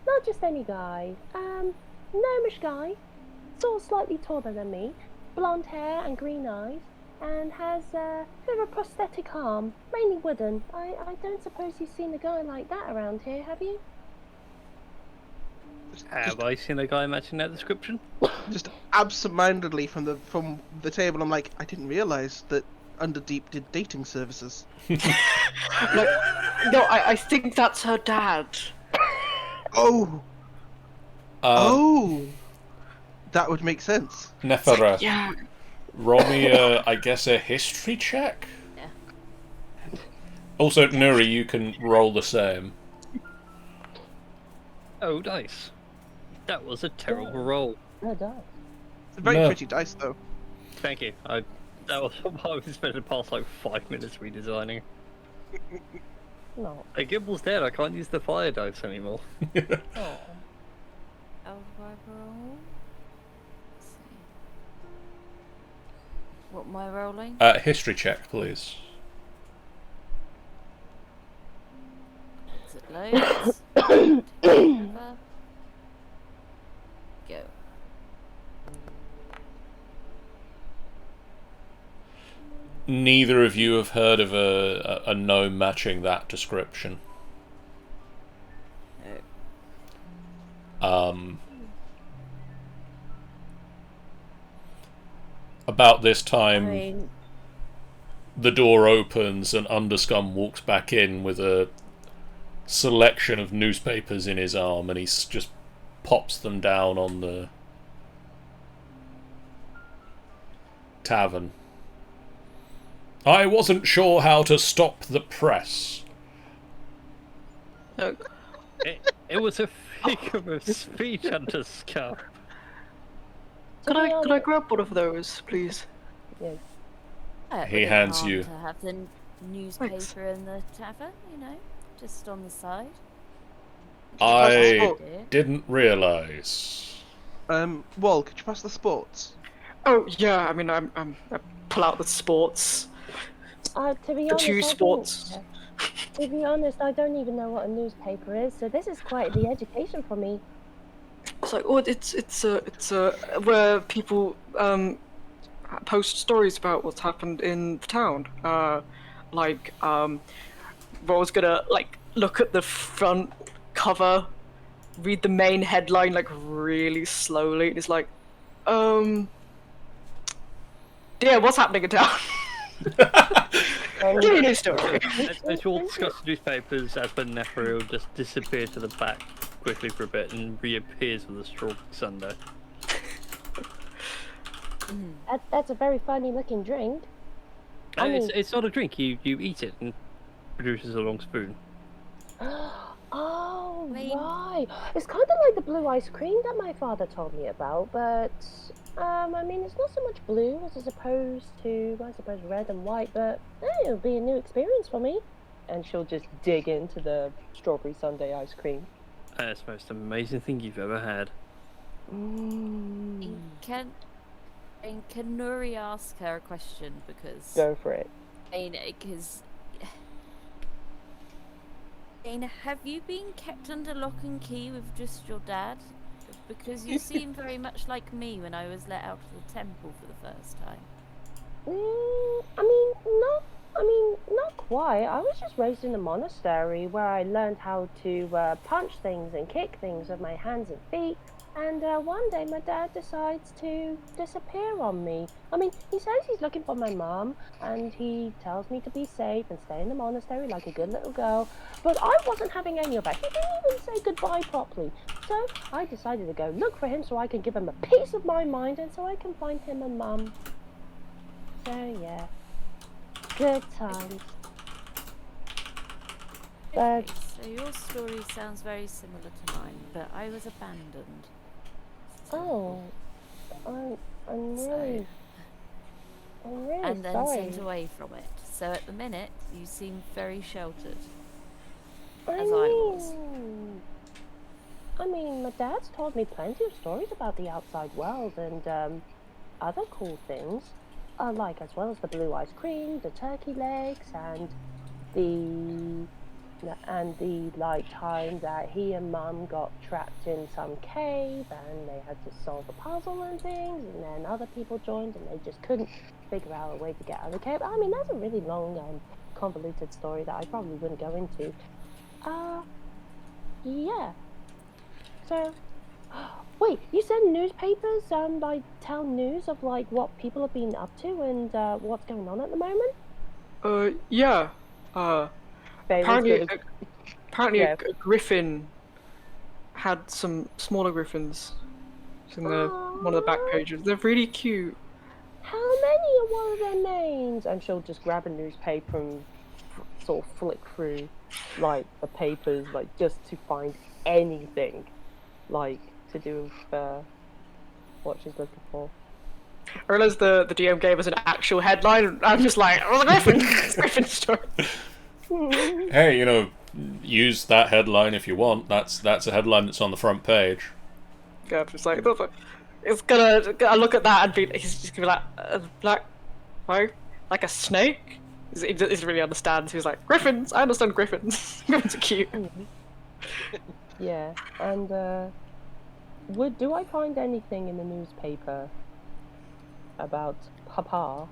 Not just any guy. Gnomish guy, sort of slightly taller than me, blonde hair and green eyes, and has a bit of a prosthetic arm, mainly wooden. I don't suppose you've seen a guy like that around here, have you? Have I seen a guy matching that description? Just absent-mindedly from the table, I'm like, I didn't realise that Underdeep did dating services. No, I think that's her dad. Oh, that would make sense. Nefera, Yeah. roll me I guess a history check? Yeah. Also, Nuri, you can roll the same. Oh, dice. That was a terrible roll. No, dice. It's a very No. pretty dice, though. Thank you. That was what I was spending the past 5 minutes redesigning. No. Hey, Gimble's dead. I can't use the fire dice anymore. Oh. Overall. Let's see. What am I rolling? History check, please. As it loads. Forever. Go. Neither of you have heard of a gnome matching that description. About this time, the door opens and Underscum walks back in with a selection of newspapers in his arm, and he just pops them down on the tavern. I wasn't sure how to stop the press. It was a figure of speech, Underscum. Could I grab one of those, please? Yeah. He hands you. To have the newspaper Thanks. in the tavern, just on the side. I didn't realise. Wal, could you pass the sports? Oh yeah, I mean I pull out the sports. To be The honest, two I sports. don't- To be honest, I don't even know what a newspaper is, so this is quite the education for me. It's like, it's where people post stories about what's happened in the town. I was gonna look at the front cover, read the main headline really slowly, and it's like, yeah, what's happening in town? Give me a new story. As you all discuss the newspapers, as when Nephru just disappears to the back quickly for a bit and reappears with a strawberry sundae. That's a very funny looking drink. I mean- It's not a drink, you eat it and produces a long spoon. Oh, Wait. right. It's kind of like the blue ice cream that my father told me about, but I mean, it's not so much blue as opposed to, I suppose, red and white, but it'll be a new experience for me. And she'll just dig into the strawberry sundae ice cream. That's the most amazing thing you've ever had. Mm. Can Nuri ask her a question? Because Go for it. Dana, have you been kept under lock and key with just your dad? Because you seem very much like me when I was let out of the temple for the first time. Not quite. I was just raised in a monastery where I learned how to punch things and kick things with my hands and feet. And one day my dad decides to disappear on me. I mean, he says he's looking for my mum, and he tells me to be safe and stay in the monastery like a good little girl. But I wasn't having any of that. He didn't even say goodbye properly. So I decided to go look for him so I can give him a piece of my mind and so I can find him a mum. So yeah, good times. Okay, so your story sounds very similar to mine, but I was abandoned. Oh, I'm really And then sorry. sent away from it. So at the minute, you seem very sheltered. I as I was. mean, my dad's told me plenty of stories about the outside world and other cool things, like as well as the blue ice cream, the turkey legs, and the time that he and Mum got trapped in some cave and they had to solve a puzzle and things, and then other people joined and they just couldn't figure out a way to get out of the cave. I mean, that's a really long and convoluted story that I probably wouldn't go into. Yeah. So, wait, you said newspapers, like tell news of like what people have been up to and what's going on at the moment? Yeah. Very Apparently, good. a griffin had some smaller griffins. It's in one of the back pages. They're really cute. How many are one of their names? And she'll just grab a newspaper and sort of flick through like the papers, like just to find anything like to do with what she's looking for. I realised the DM gave us an actual headline, and I'm just like, oh, the griffin! It's a griffin story. Hey, use that headline if you want. That's a headline that's on the front page. Yeah, just like, it's gonna look at that and he's just gonna be like, Like a snake? He doesn't really understand. He's like, griffins! I understand griffins. Griffins are cute. Yeah, and do I find anything in the newspaper about Papa?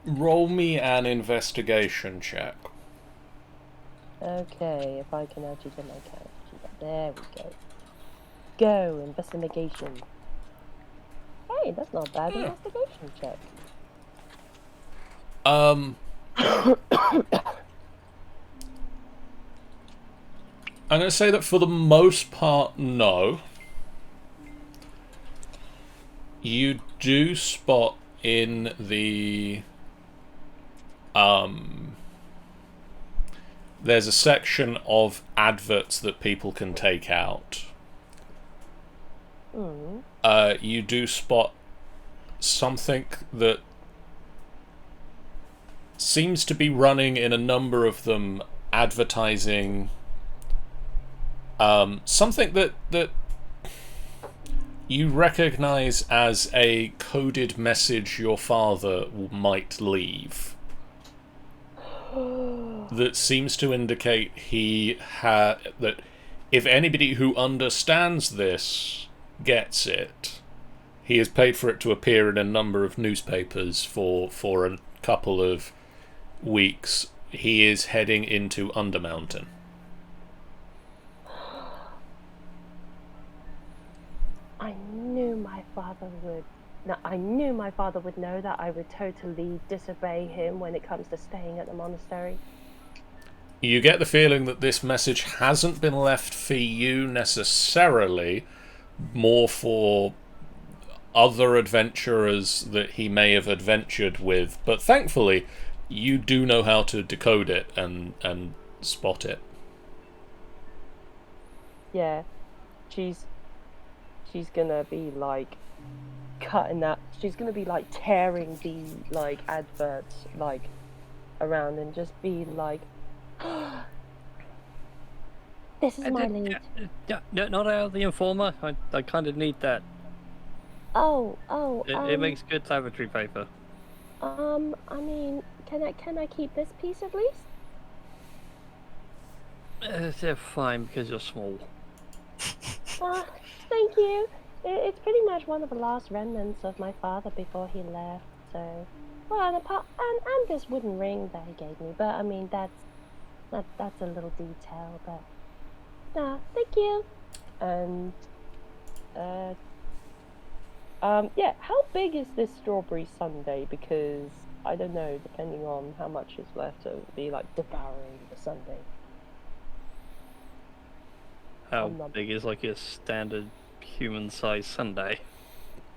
Roll me an investigation check. Okay, if I can add you to my character. There we go. Go, investigation. Hey, that's not bad. Investigation check. I'm going to say that for the most part, no. You do spot in the... there's a section of adverts that people can take out. You do spot something that seems to be running in a number of them, advertising something that you recognize as a coded message your father might leave. That seems to indicate that if anybody who understands this gets it, he has paid for it to appear in a number of newspapers for a couple of weeks. He is heading into Undermountain. I knew my father would. No, I knew my father would know that I would totally disobey him when it comes to staying at the monastery. You get the feeling that this message hasn't been left for you necessarily, more for other adventurers that he may have adventured with, but thankfully you do know how to decode it and spot it. Yeah, she's gonna be like cutting that. She's gonna be like tearing the like adverts like around and just be like, "This is my lead." No, not out of the Informer. I kind of need that. It makes good lavatory paper. I mean, can I keep this piece at least? They're fine because you're small. Thank you. It's pretty much one of the last remnants of my father before he left. So, well, and this wooden ring that he gave me. But I mean, that's a little detail. But no, thank you. And yeah. How big is this strawberry sundae? Because I don't know, depending on how much is left, it would be like devouring the sundae. How big is like a standard human-sized sundae?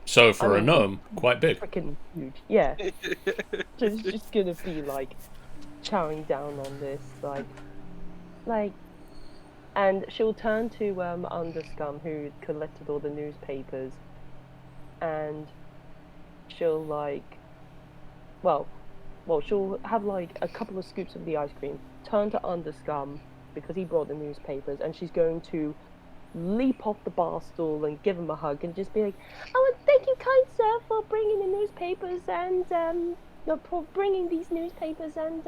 So for a gnome, quite big. Freaking huge. Yeah. just gonna be like chowing down on this, like, and she'll turn to Underscum, who collected all the newspapers, and she'll like, well, she'll have like a couple of scoops of the ice cream, turn to Underscum because he brought the newspapers, and she's going to leap off the bar stool and give him a hug and just be like, "Oh, and thank you, kind sir, for bringing the newspapers and for bringing these newspapers and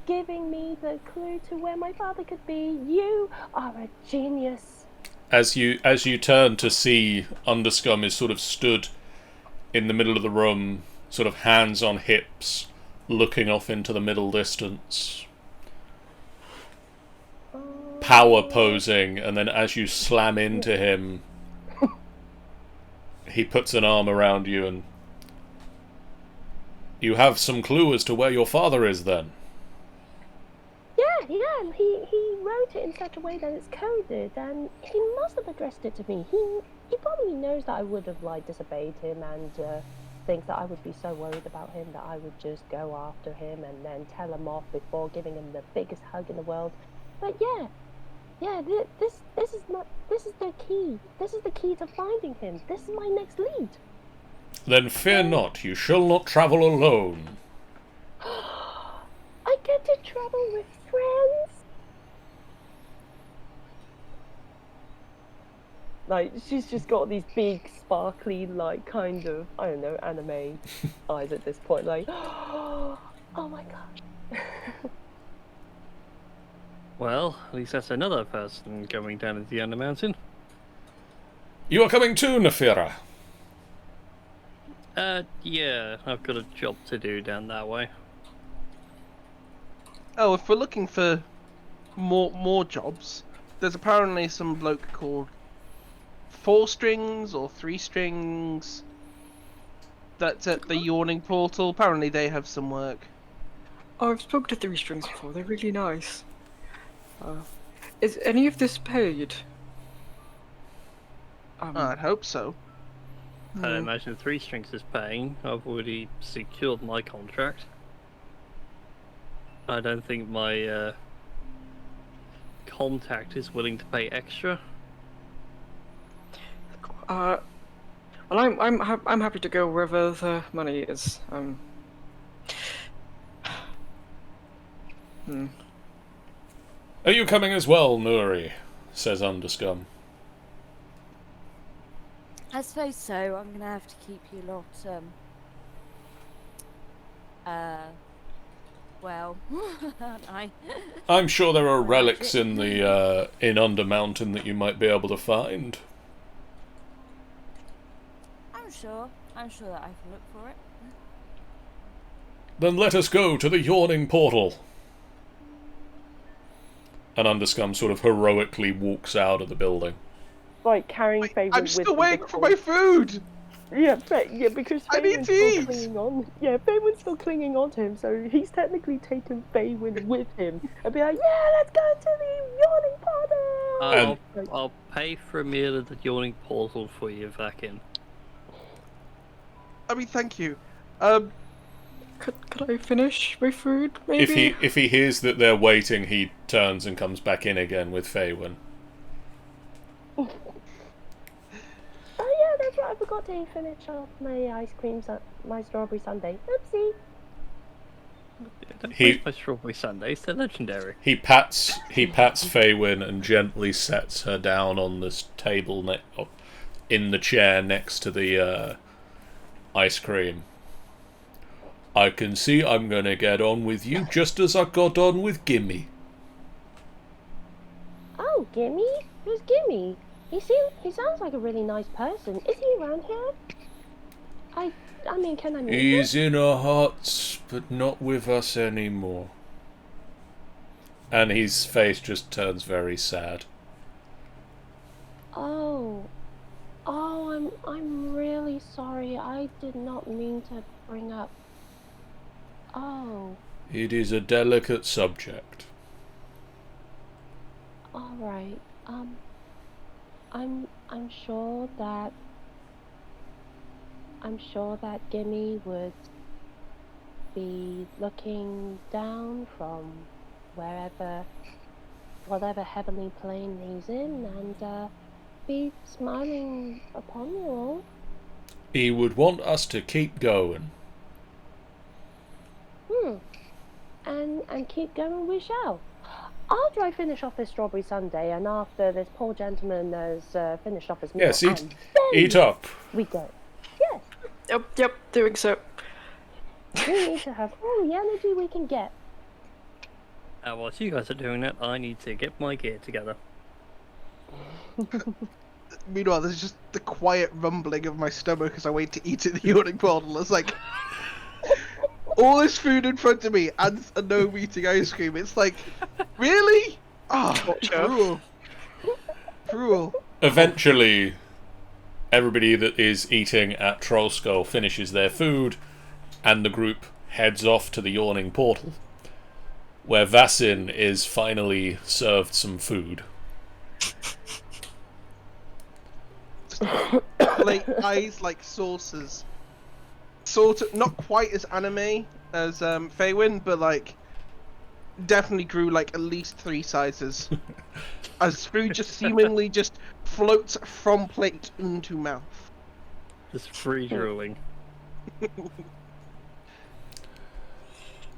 giving me the clue to where my father could be. You are a genius." As you turn to see Underscum is sort of stood in the middle of the room, sort of hands on hips, looking off into the middle distance, power posing, and then as you slam into him, he puts an arm around you and... You have some clue as to where your father is, then? Yeah, he wrote it in such a way that it's coded, and he must have addressed it to me. He probably knows that I would have, like, disobeyed him, and thinks that I would be so worried about him that I would just go after him and then tell him off before giving him the biggest hug in the world. But yeah, this is the key. This is the key to finding him. This is my next lead. Then fear not, you shall not travel alone. I get to travel with friends. Like, she's just got these big, sparkly, like, kind of, I don't know, anime eyes at this point. Like, oh my god. Well, at least that's another person going down into the Undermountain. You are coming too, Nefira. Yeah, I've got a job to do down that way. Oh, if we're looking for more jobs, there's apparently some bloke called 4 Strings or 3 Strings that's at the Yawning Portal. Apparently they have some work. Oh, I've spoken to 3 Strings before. They're really nice. Is any of this paid? I'd hope so. I imagine 3 Strings is paying. I've already secured my contract. I don't think my contact is willing to pay extra. Well, I'm happy to go wherever the money is. Are you coming as well, Nuri? Says Underscum. I suppose so. I'm gonna have to keep you lot, well, aren't I? I'm sure there are relics in the in Undermountain that you might be able to find. I'm sure that I can look for it. Then let us go to the Yawning Portal. And Underscum sort of heroically walks out of the building. Like, carrying Faye I'm with still him waiting for my because- food! Yeah, because I need Faywin's to still eat! clinging on. Yeah, Faywin's still clinging on to him, so he's technically taken Faywin with him and be like, yeah, let's go to the Yawning Portal! I'll pay for a meal at the Yawning Portal for you, Vakin. I mean, thank you. Could I finish my food, maybe? If he hears that they're waiting, he turns and comes back in again with Faywin. Oh yeah, that's right, I forgot to finish off my my strawberry sundae. Oopsie! My strawberry sundaes, they're legendary. He pats Faywin and gently sets her down on this table in the chair next to the ice cream. I can see I'm gonna get on with you just as I got on with Gimme. Oh, Gimme? Who's Gimme? He sounds like a really nice person. Is he around here? I mean, can I meet him? He's in our hearts, but not with us anymore. And his face just turns very sad. Oh, I'm really sorry. I did not mean to bring up. Oh, It is a delicate subject. all right. I'm sure that Gimme would be looking down from whatever heavenly plane he's in, and be smiling upon you all. He would want us to keep going. And keep going we shall. After I finish off this strawberry sundae, and after this poor gentleman has finished off his meal, Yes, and then eat up. we go. Yes, Yep, doing so. we need to have all the energy we can get. Whilst you guys are doing that, I need to get my gear together. Meanwhile, there's just the quiet rumbling of my stomach as I wait to eat at the Yawning Portal. It's like all this food in front of me and no eating ice cream. It's like, really? Ah, cruel. Cruel. Eventually, everybody that is eating at Troll Skull finishes their food, and the group heads off to the Yawning Portal, where Vasin is finally served some food. Like eyes like saucers. Sort of, not quite as anime as Faywin, but like definitely grew like at least 3 sizes. As food just seemingly just floats from plate into mouth. Just free drooling.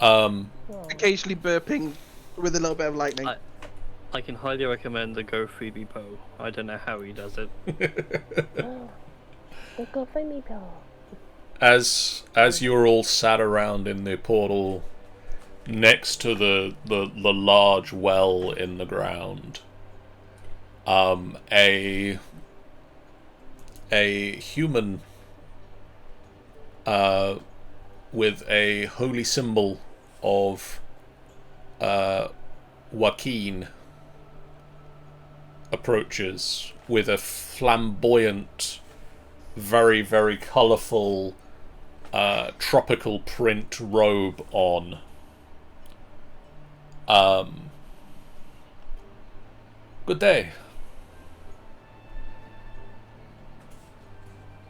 Occasionally burping with a little bit of lightning. I can highly recommend the Go Freebie Poe. I don't know how he does it. The go find me pill. As you're all sat around in the portal next to the large well in the ground, a human with a holy symbol of Joaquin approaches with a flamboyant, very, very colourful tropical print robe on. Good day.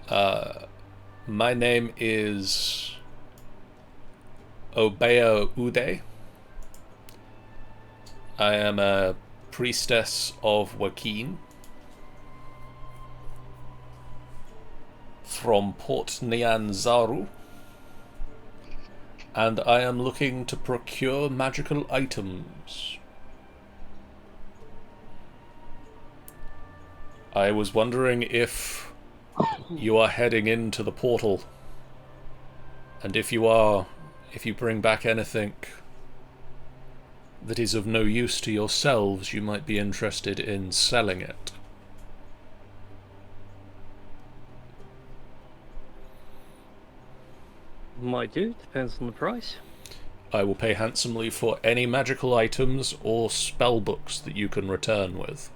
My name is Obea Ude. I am a priestess of Joaquin from Port Nyanzaru, and I am looking to procure magical items. I was wondering if you are heading into the portal, and if you are, if you bring back anything that is of no use to yourselves, you might be interested in selling it. Might do, depends on the price. I will pay handsomely for any magical items or spell books that you can return with.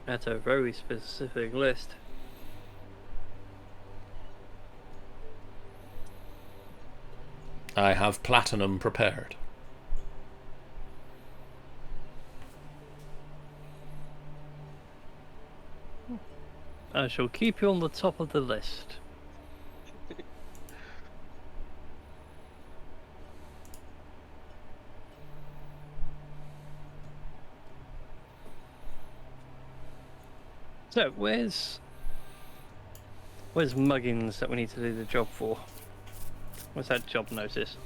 That's a very specific list. I have platinum prepared. I shall keep you on the top of the list. So, where's Muggins that we need to do the job for? What's that job notice?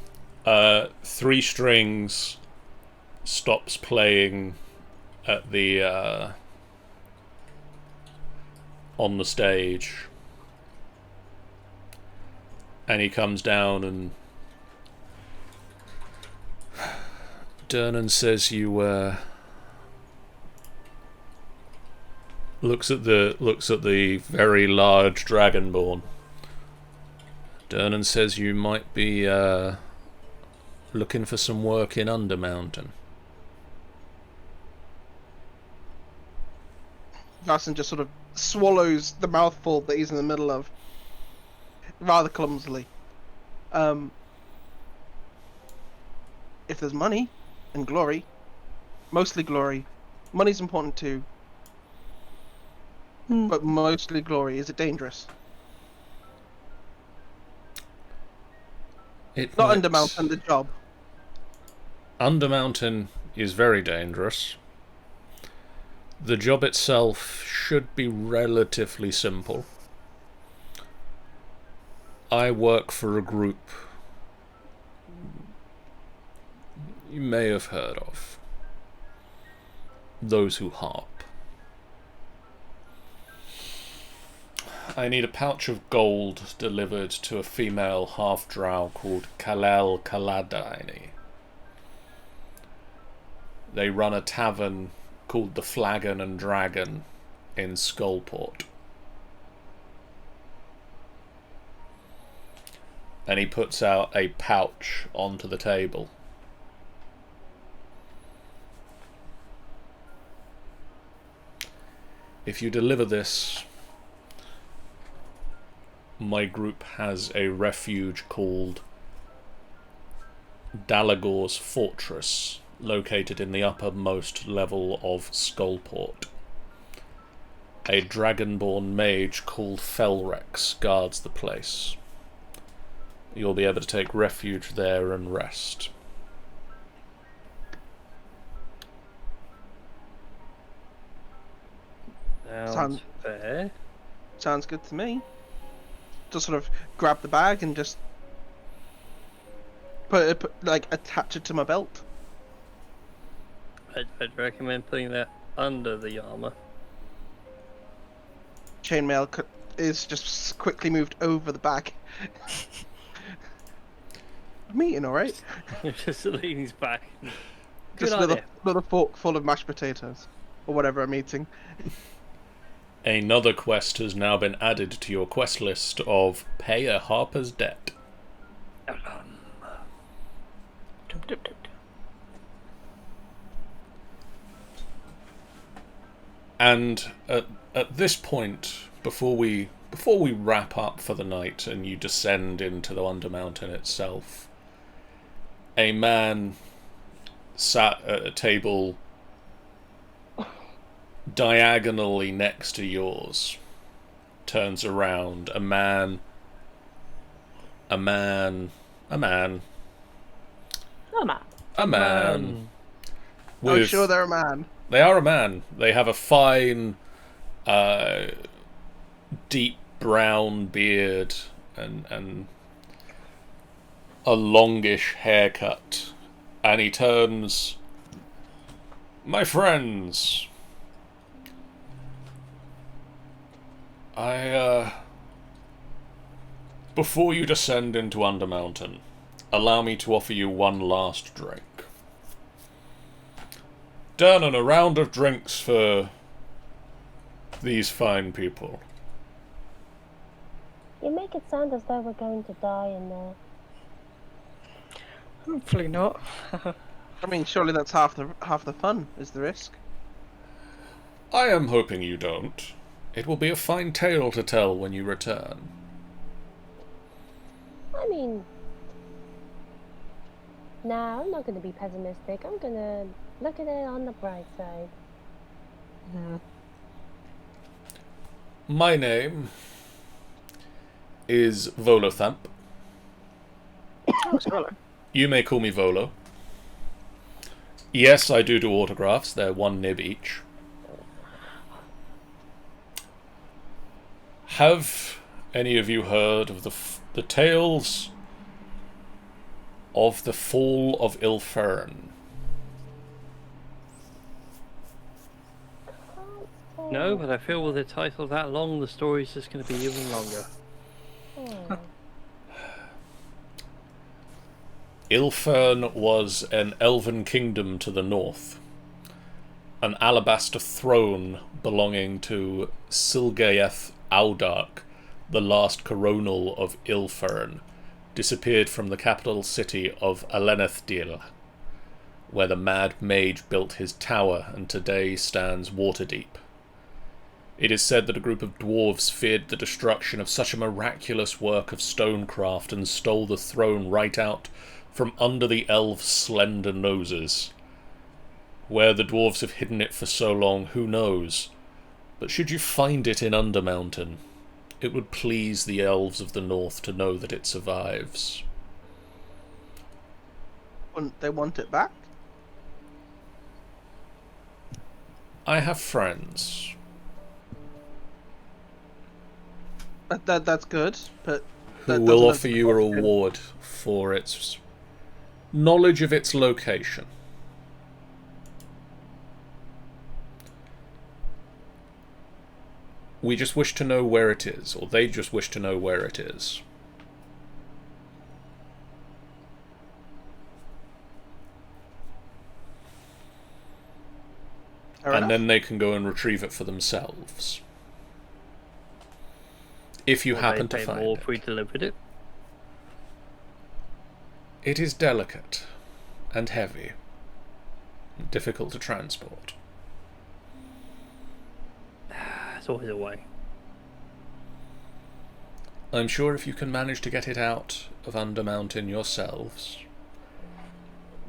3 strings stops playing at the on the stage, and he comes down and Dernan says you looks at the very large dragonborn. Dernan says you might be looking for some work in Undermountain. Larson just sort of swallows the mouthful that he's in the middle of, rather clumsily. If there's money and glory, mostly glory, money's important too, but mostly glory. Is it dangerous? Not Undermountain, the job. Undermountain is very dangerous. The job itself should be relatively simple. I work for a group you may have heard of. Those who harp. I need a pouch of gold delivered to a female half-drow called Kalel Kaladaini. They run a tavern called the Flagon and Dragon in Skullport. And he puts out a pouch onto the table. If you deliver this, my group has a refuge called Dalagor's Fortress, located in the uppermost level of Skullport. A dragonborn mage called Felrex guards the place. You'll be able to take refuge there and rest. Sounds fair. Sounds good to me. Just sort of grab the bag and just attach it to my belt. I'd recommend putting that under the armor. Chainmail is just quickly moved over the bag. I'm eating, alright? Just leans back. Good Just idea. another fork full of mashed potatoes. Or whatever I'm eating. Another quest has now been added to your quest list of pay a Harper's debt. And at this point, before we wrap up for the night and you descend into the Undermountain itself, a man sat at a table diagonally next to yours turns around. A man. Oh man. I'm sure they're a man. They are a man. They have a fine, deep brown beard and a longish haircut. And he turns, "My friends, before you descend into Undermountain, allow me to offer you one last drink. Dernan, a round of drinks for these fine people." You make it sound as though we're going to die in there. Hopefully not. I mean, surely that's half the fun, is the risk. I am hoping you don't. It will be a fine tale to tell when you return. I mean, nah, I'm not going to be pessimistic. I'm going to look at it on the bright side. My name is Volothamp. Oh, sorry. You may call me Volo. Yes, I do autographs. They're 1 nib each. Have any of you heard of the tales of the fall of Ilfern? No, but I feel with the title that long, the story's just going to be even longer. Oh. Ilfern was an elven kingdom to the north. An alabaster throne belonging to Silgaeth Audark, the last coronal of Ilfern, disappeared from the capital city of Alenethdil, where the Mad Mage built his tower and today stands Waterdeep. It is said that a group of dwarves feared the destruction of such a miraculous work of stonecraft and stole the throne right out from under the elves' slender noses. Where the dwarves have hidden it for so long, who knows? But should you find it in Undermountain, it would please the elves of the north to know that it survives. Wouldn't they want it back? I have friends. That's good, but Who that will doesn't offer you a answer the question. reward for its knowledge of its location. We just wish to know where it is, or they just wish to know where it is. Fair And enough. then they can go and retrieve it for themselves. If you Will happen they to pay find more it. if we delivered it? It is delicate and heavy, and difficult to transport. There's always a way. I'm sure if you can manage to get it out of Undermountain yourselves,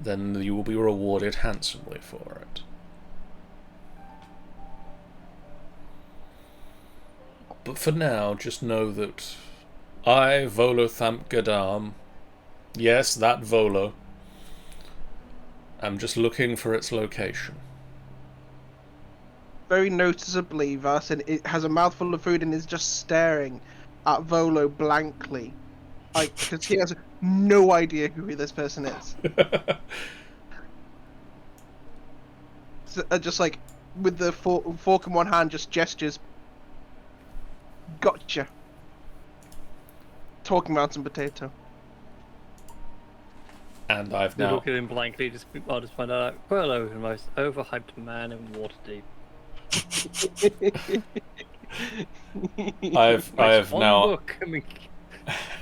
then you will be rewarded handsomely for it. But for now, just know that I, Volothamp Gadam, yes, that Volo, am just looking for its location. Very noticeably, Varsin it has a mouthful of food and is just staring at Volo blankly. Because he has no idea who this person is. just like with the fork in one hand, just gestures. Gotcha. Talking mountain potato. And I've You now look at him blankly, I'll just find out. Hello, the most overhyped man in Waterdeep. I have One now book, I mean,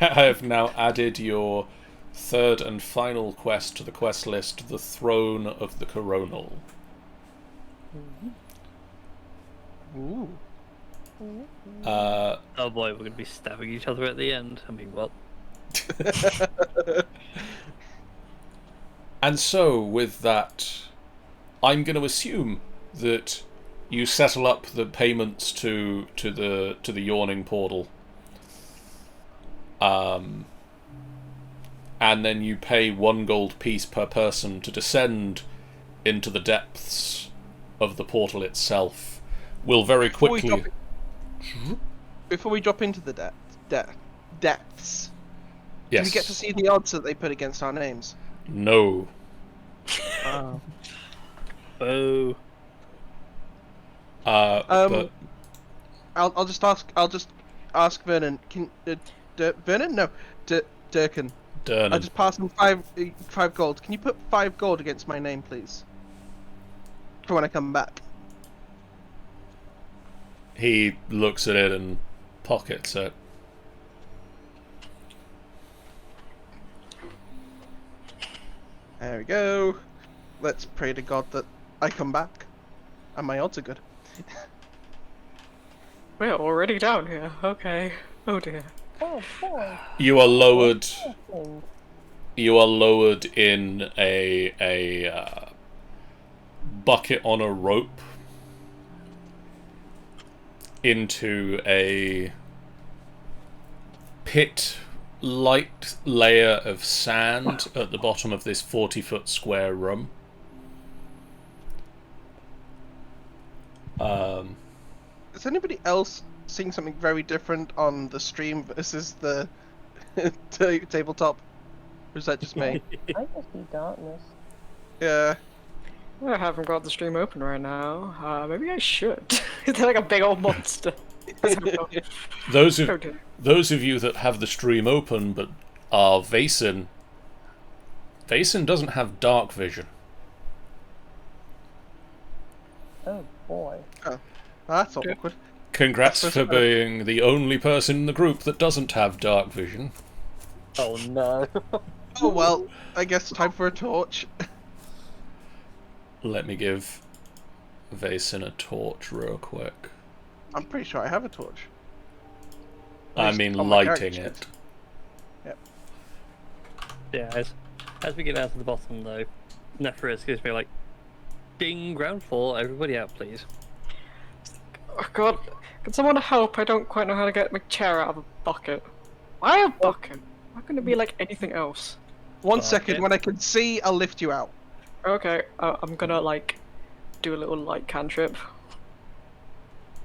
I have now added your third and final quest to the quest list, the Throne of the Coronal. Ooh. Uh, oh boy, we're going to be stabbing each other at the end. I mean, what? and so, with that, I'm going to assume that you settle up the payments to the yawning portal, and then you pay 1 gold piece per person to descend into the depths of the portal itself. We'll very quickly. Before we drop into the depths, Yes. do we get to see the odds that they put against our names? No. Oh. Oh. But I'll just ask Vernon. Can Vernon? No, Durkin. Durnan. I just passed him five gold. Can you put 5 gold against my name, please? For when I come back. He looks at it and pockets it. There we go. Let's pray to God that I come back, and my odds are good. We're already down here. Okay. Oh dear. Oh boy. You are lowered. Oh, You are lowered in a bucket on a rope into a pit-like layer of sand at the bottom of this 40-foot square room. Is anybody else seeing something very different on the stream versus the tabletop? Or is that just me? I just see darkness. Yeah. I haven't got the stream open right now. Maybe I should. Is there like a big old monster? Those Oh of dear. those of you that have the stream open but are Vaesen doesn't have dark vision. Oh boy. That's awkward. Congrats That's for so- being the only person in the group that doesn't have dark vision. Oh no. Oh well, I guess time for a torch. Let me give Vaesen a torch real quick. I'm pretty sure I have a torch. At I least mean on my lighting character it. Yeah, as we get down to the bottom though, Nephris gives me like, ding, ground floor, everybody out please. Oh god. Can someone help? I don't quite know how to get my chair out of a bucket. Why a bucket? Why couldn't it be like anything else? One Bucket. second, when I can see, I'll lift you out. Okay, I'm gonna like do a little light cantrip.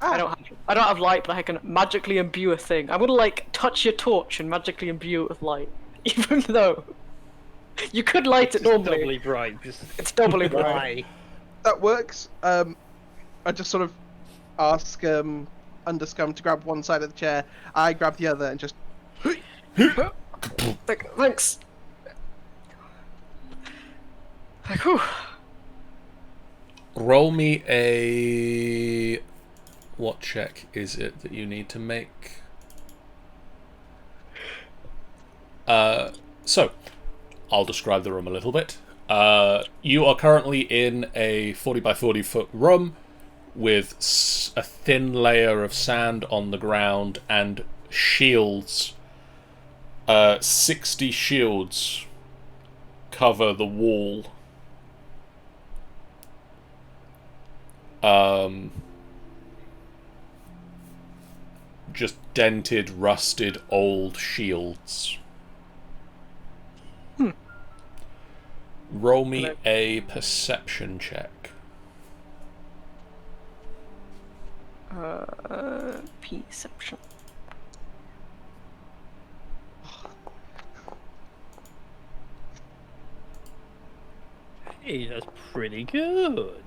Ah, I don't have light, but I can magically imbue a thing. I'm gonna like touch your torch and magically imbue it with light, even though you could light it normally. Doubly bright. Just It's doubly bright. why? that works. I just sort of ask Underscum to grab one side of the chair. I grab the other and just. Thanks. Like, whew. Roll me a... What check is it that you need to make? So, I'll describe the room a little bit. You are currently in a 40 by 40 foot room with a thin layer of sand on the ground and shields. 60 shields cover the wall. Just dented, rusted, old shields. Roll me a perception check. Perception. Hey, that's pretty good.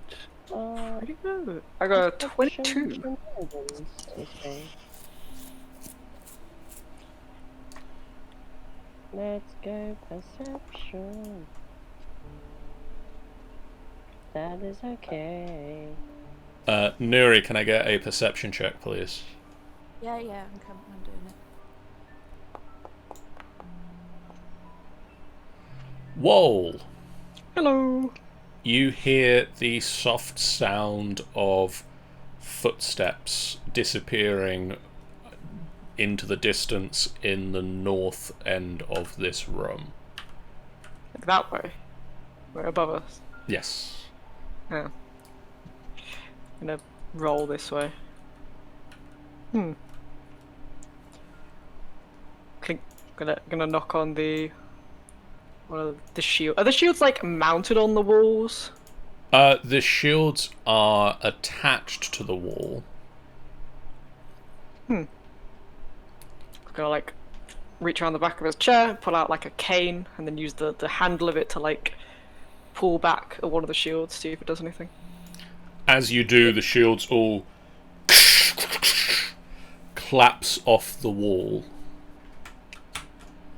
Where do you go? I got a 22. shenanigans, you say. Let's go perception. That is okay. Nuri, can I get a perception check, please? Yeah, I'm doing it. Whoa! Hello. You hear the soft sound of footsteps disappearing into the distance in the north end of this room. Like that way. Way above us. Yes. Yeah. Gonna roll this way. Clink. Gonna knock on the one of the shield. Are the shields like mounted on the walls? The shields are attached to the wall. Gonna like reach around the back of his chair, pull out like a cane, and then use the handle of it to like pull back at one of the shields, see if it does anything. As you do, the shields all collapse off the wall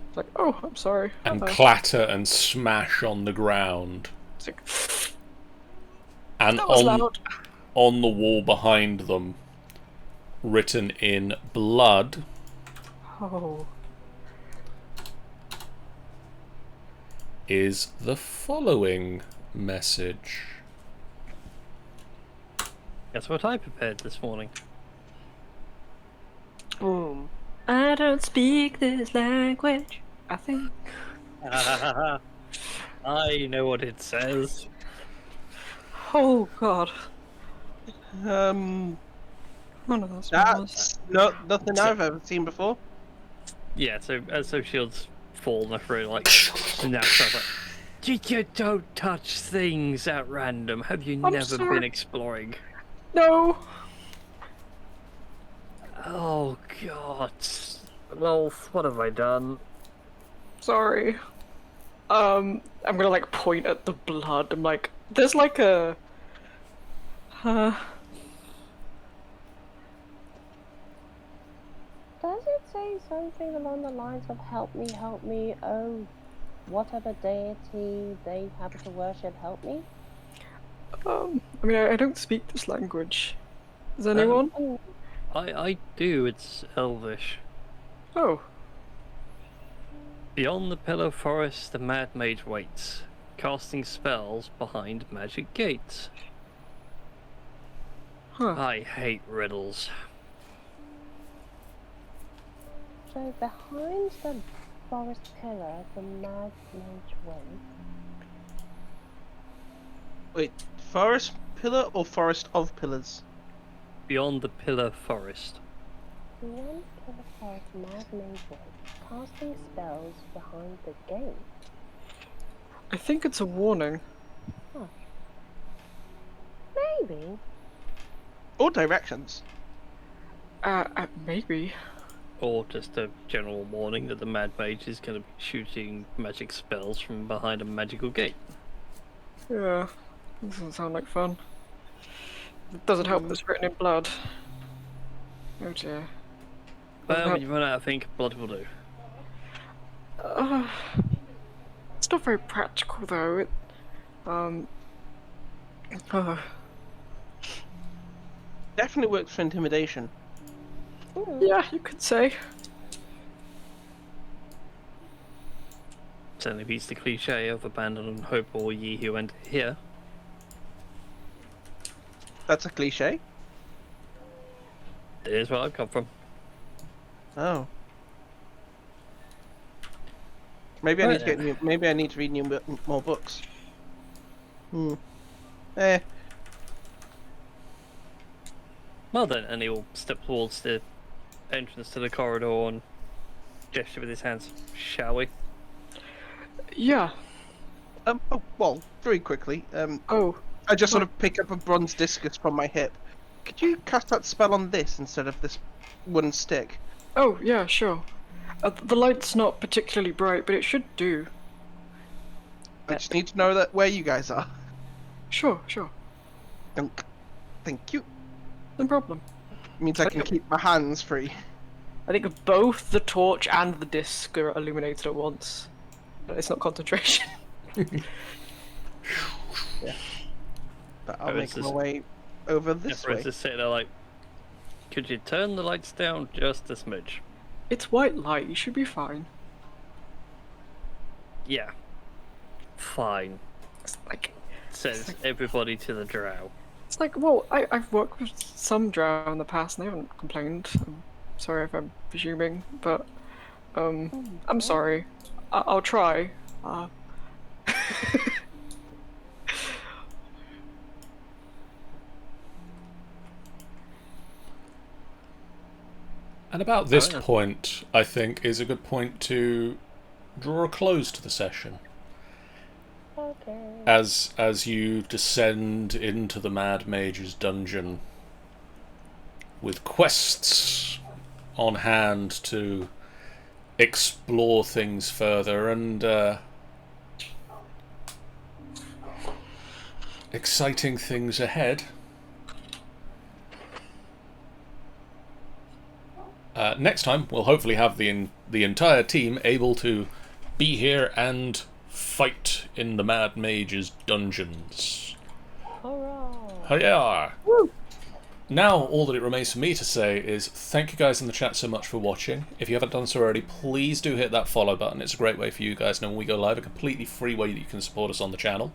It's like, oh, I'm sorry. and Uh-oh. clatter and smash on the ground. It's like, And that was loud. on the wall behind them, written in blood, Oh. is the following message. That's what I prepared this morning. Boom. I don't speak this language. I think. I know what it says. Oh God. Um, One of those. that's nothing I've ever seen before. Yeah, so as those shields fall and through, like, now stuff like, you don't touch things at random. Have you I'm never sorry. been exploring? No. Oh God, Lolth, what have I done? Sorry. I'm gonna like point at the blood. I'm like, there's like a. Does it say something along the lines of help me, oh, whatever deity they happen to worship, help me? I mean, I don't speak this language. Does anyone? Oh, I do, it's Elvish. Oh. Beyond the Pillar Forest, the Mad Mage waits, casting spells behind magic gates. Huh. I hate riddles. so behind the forest pillar, the Mad Mage waits. Wait, forest pillar or forest of pillars? Beyond the Pillar Forest. Beyond pillar forest, Mad Mage waits, casting spells behind the gate. I think it's a warning. Maybe. Or directions. Maybe. Or just a general warning that the Mad Mage is going to be shooting magic spells from behind a magical gate. Yeah. Doesn't sound like fun. It doesn't help that it's written in blood. Oh dear. Well, when you run out of ink, blood will do. It's not very practical though. It, Definitely works for intimidation. yeah, you could say. Certainly beats the cliche of abandon hope or ye who enter here. That's a cliche. There's where I've come from. Oh. Maybe I need to get new. Maybe I need to read more books. Eh. Well then, and he'll step towards the entrance to the corridor and gesture with his hands. Shall we? Yeah. Oh, well, very quickly. Oh. I just sort of pick up a bronze discus from my hip. Could you cast that spell on this instead of this wooden stick? Oh, yeah, sure. The light's not particularly bright, but it should do. I just need to know that where you guys are. Sure, sure. Dunk. Thank you. No problem. Means I can keep my hands free. I think both the torch and the disc are illuminated at once. It's not concentration. But I'll make my Just- way over this way. Everyone's just sitting there like, could you turn the lights down just a smidge? It's white light, you should be fine. Yeah. Fine. It's like, Says everybody to the drow. it's like, well, I've worked with some drow in the past and they haven't complained. I'm sorry if I'm presuming, but I'm sorry. I'll try. And about this Oh, yeah. point, I think, is a good point to draw a close to the session. Okay. As you descend into the Mad Mage's dungeon with quests on hand to explore things further and exciting things ahead. Next time, we'll hopefully have the entire team able to be here and fight in the Mad Mage's dungeons. Hurrah! Yeah. Now, all that it remains for me to say is thank you guys in the chat so much for watching. If you haven't done so already, please do hit that follow button. It's a great way for you guys to know when we go live, a completely free way that you can support us on the channel.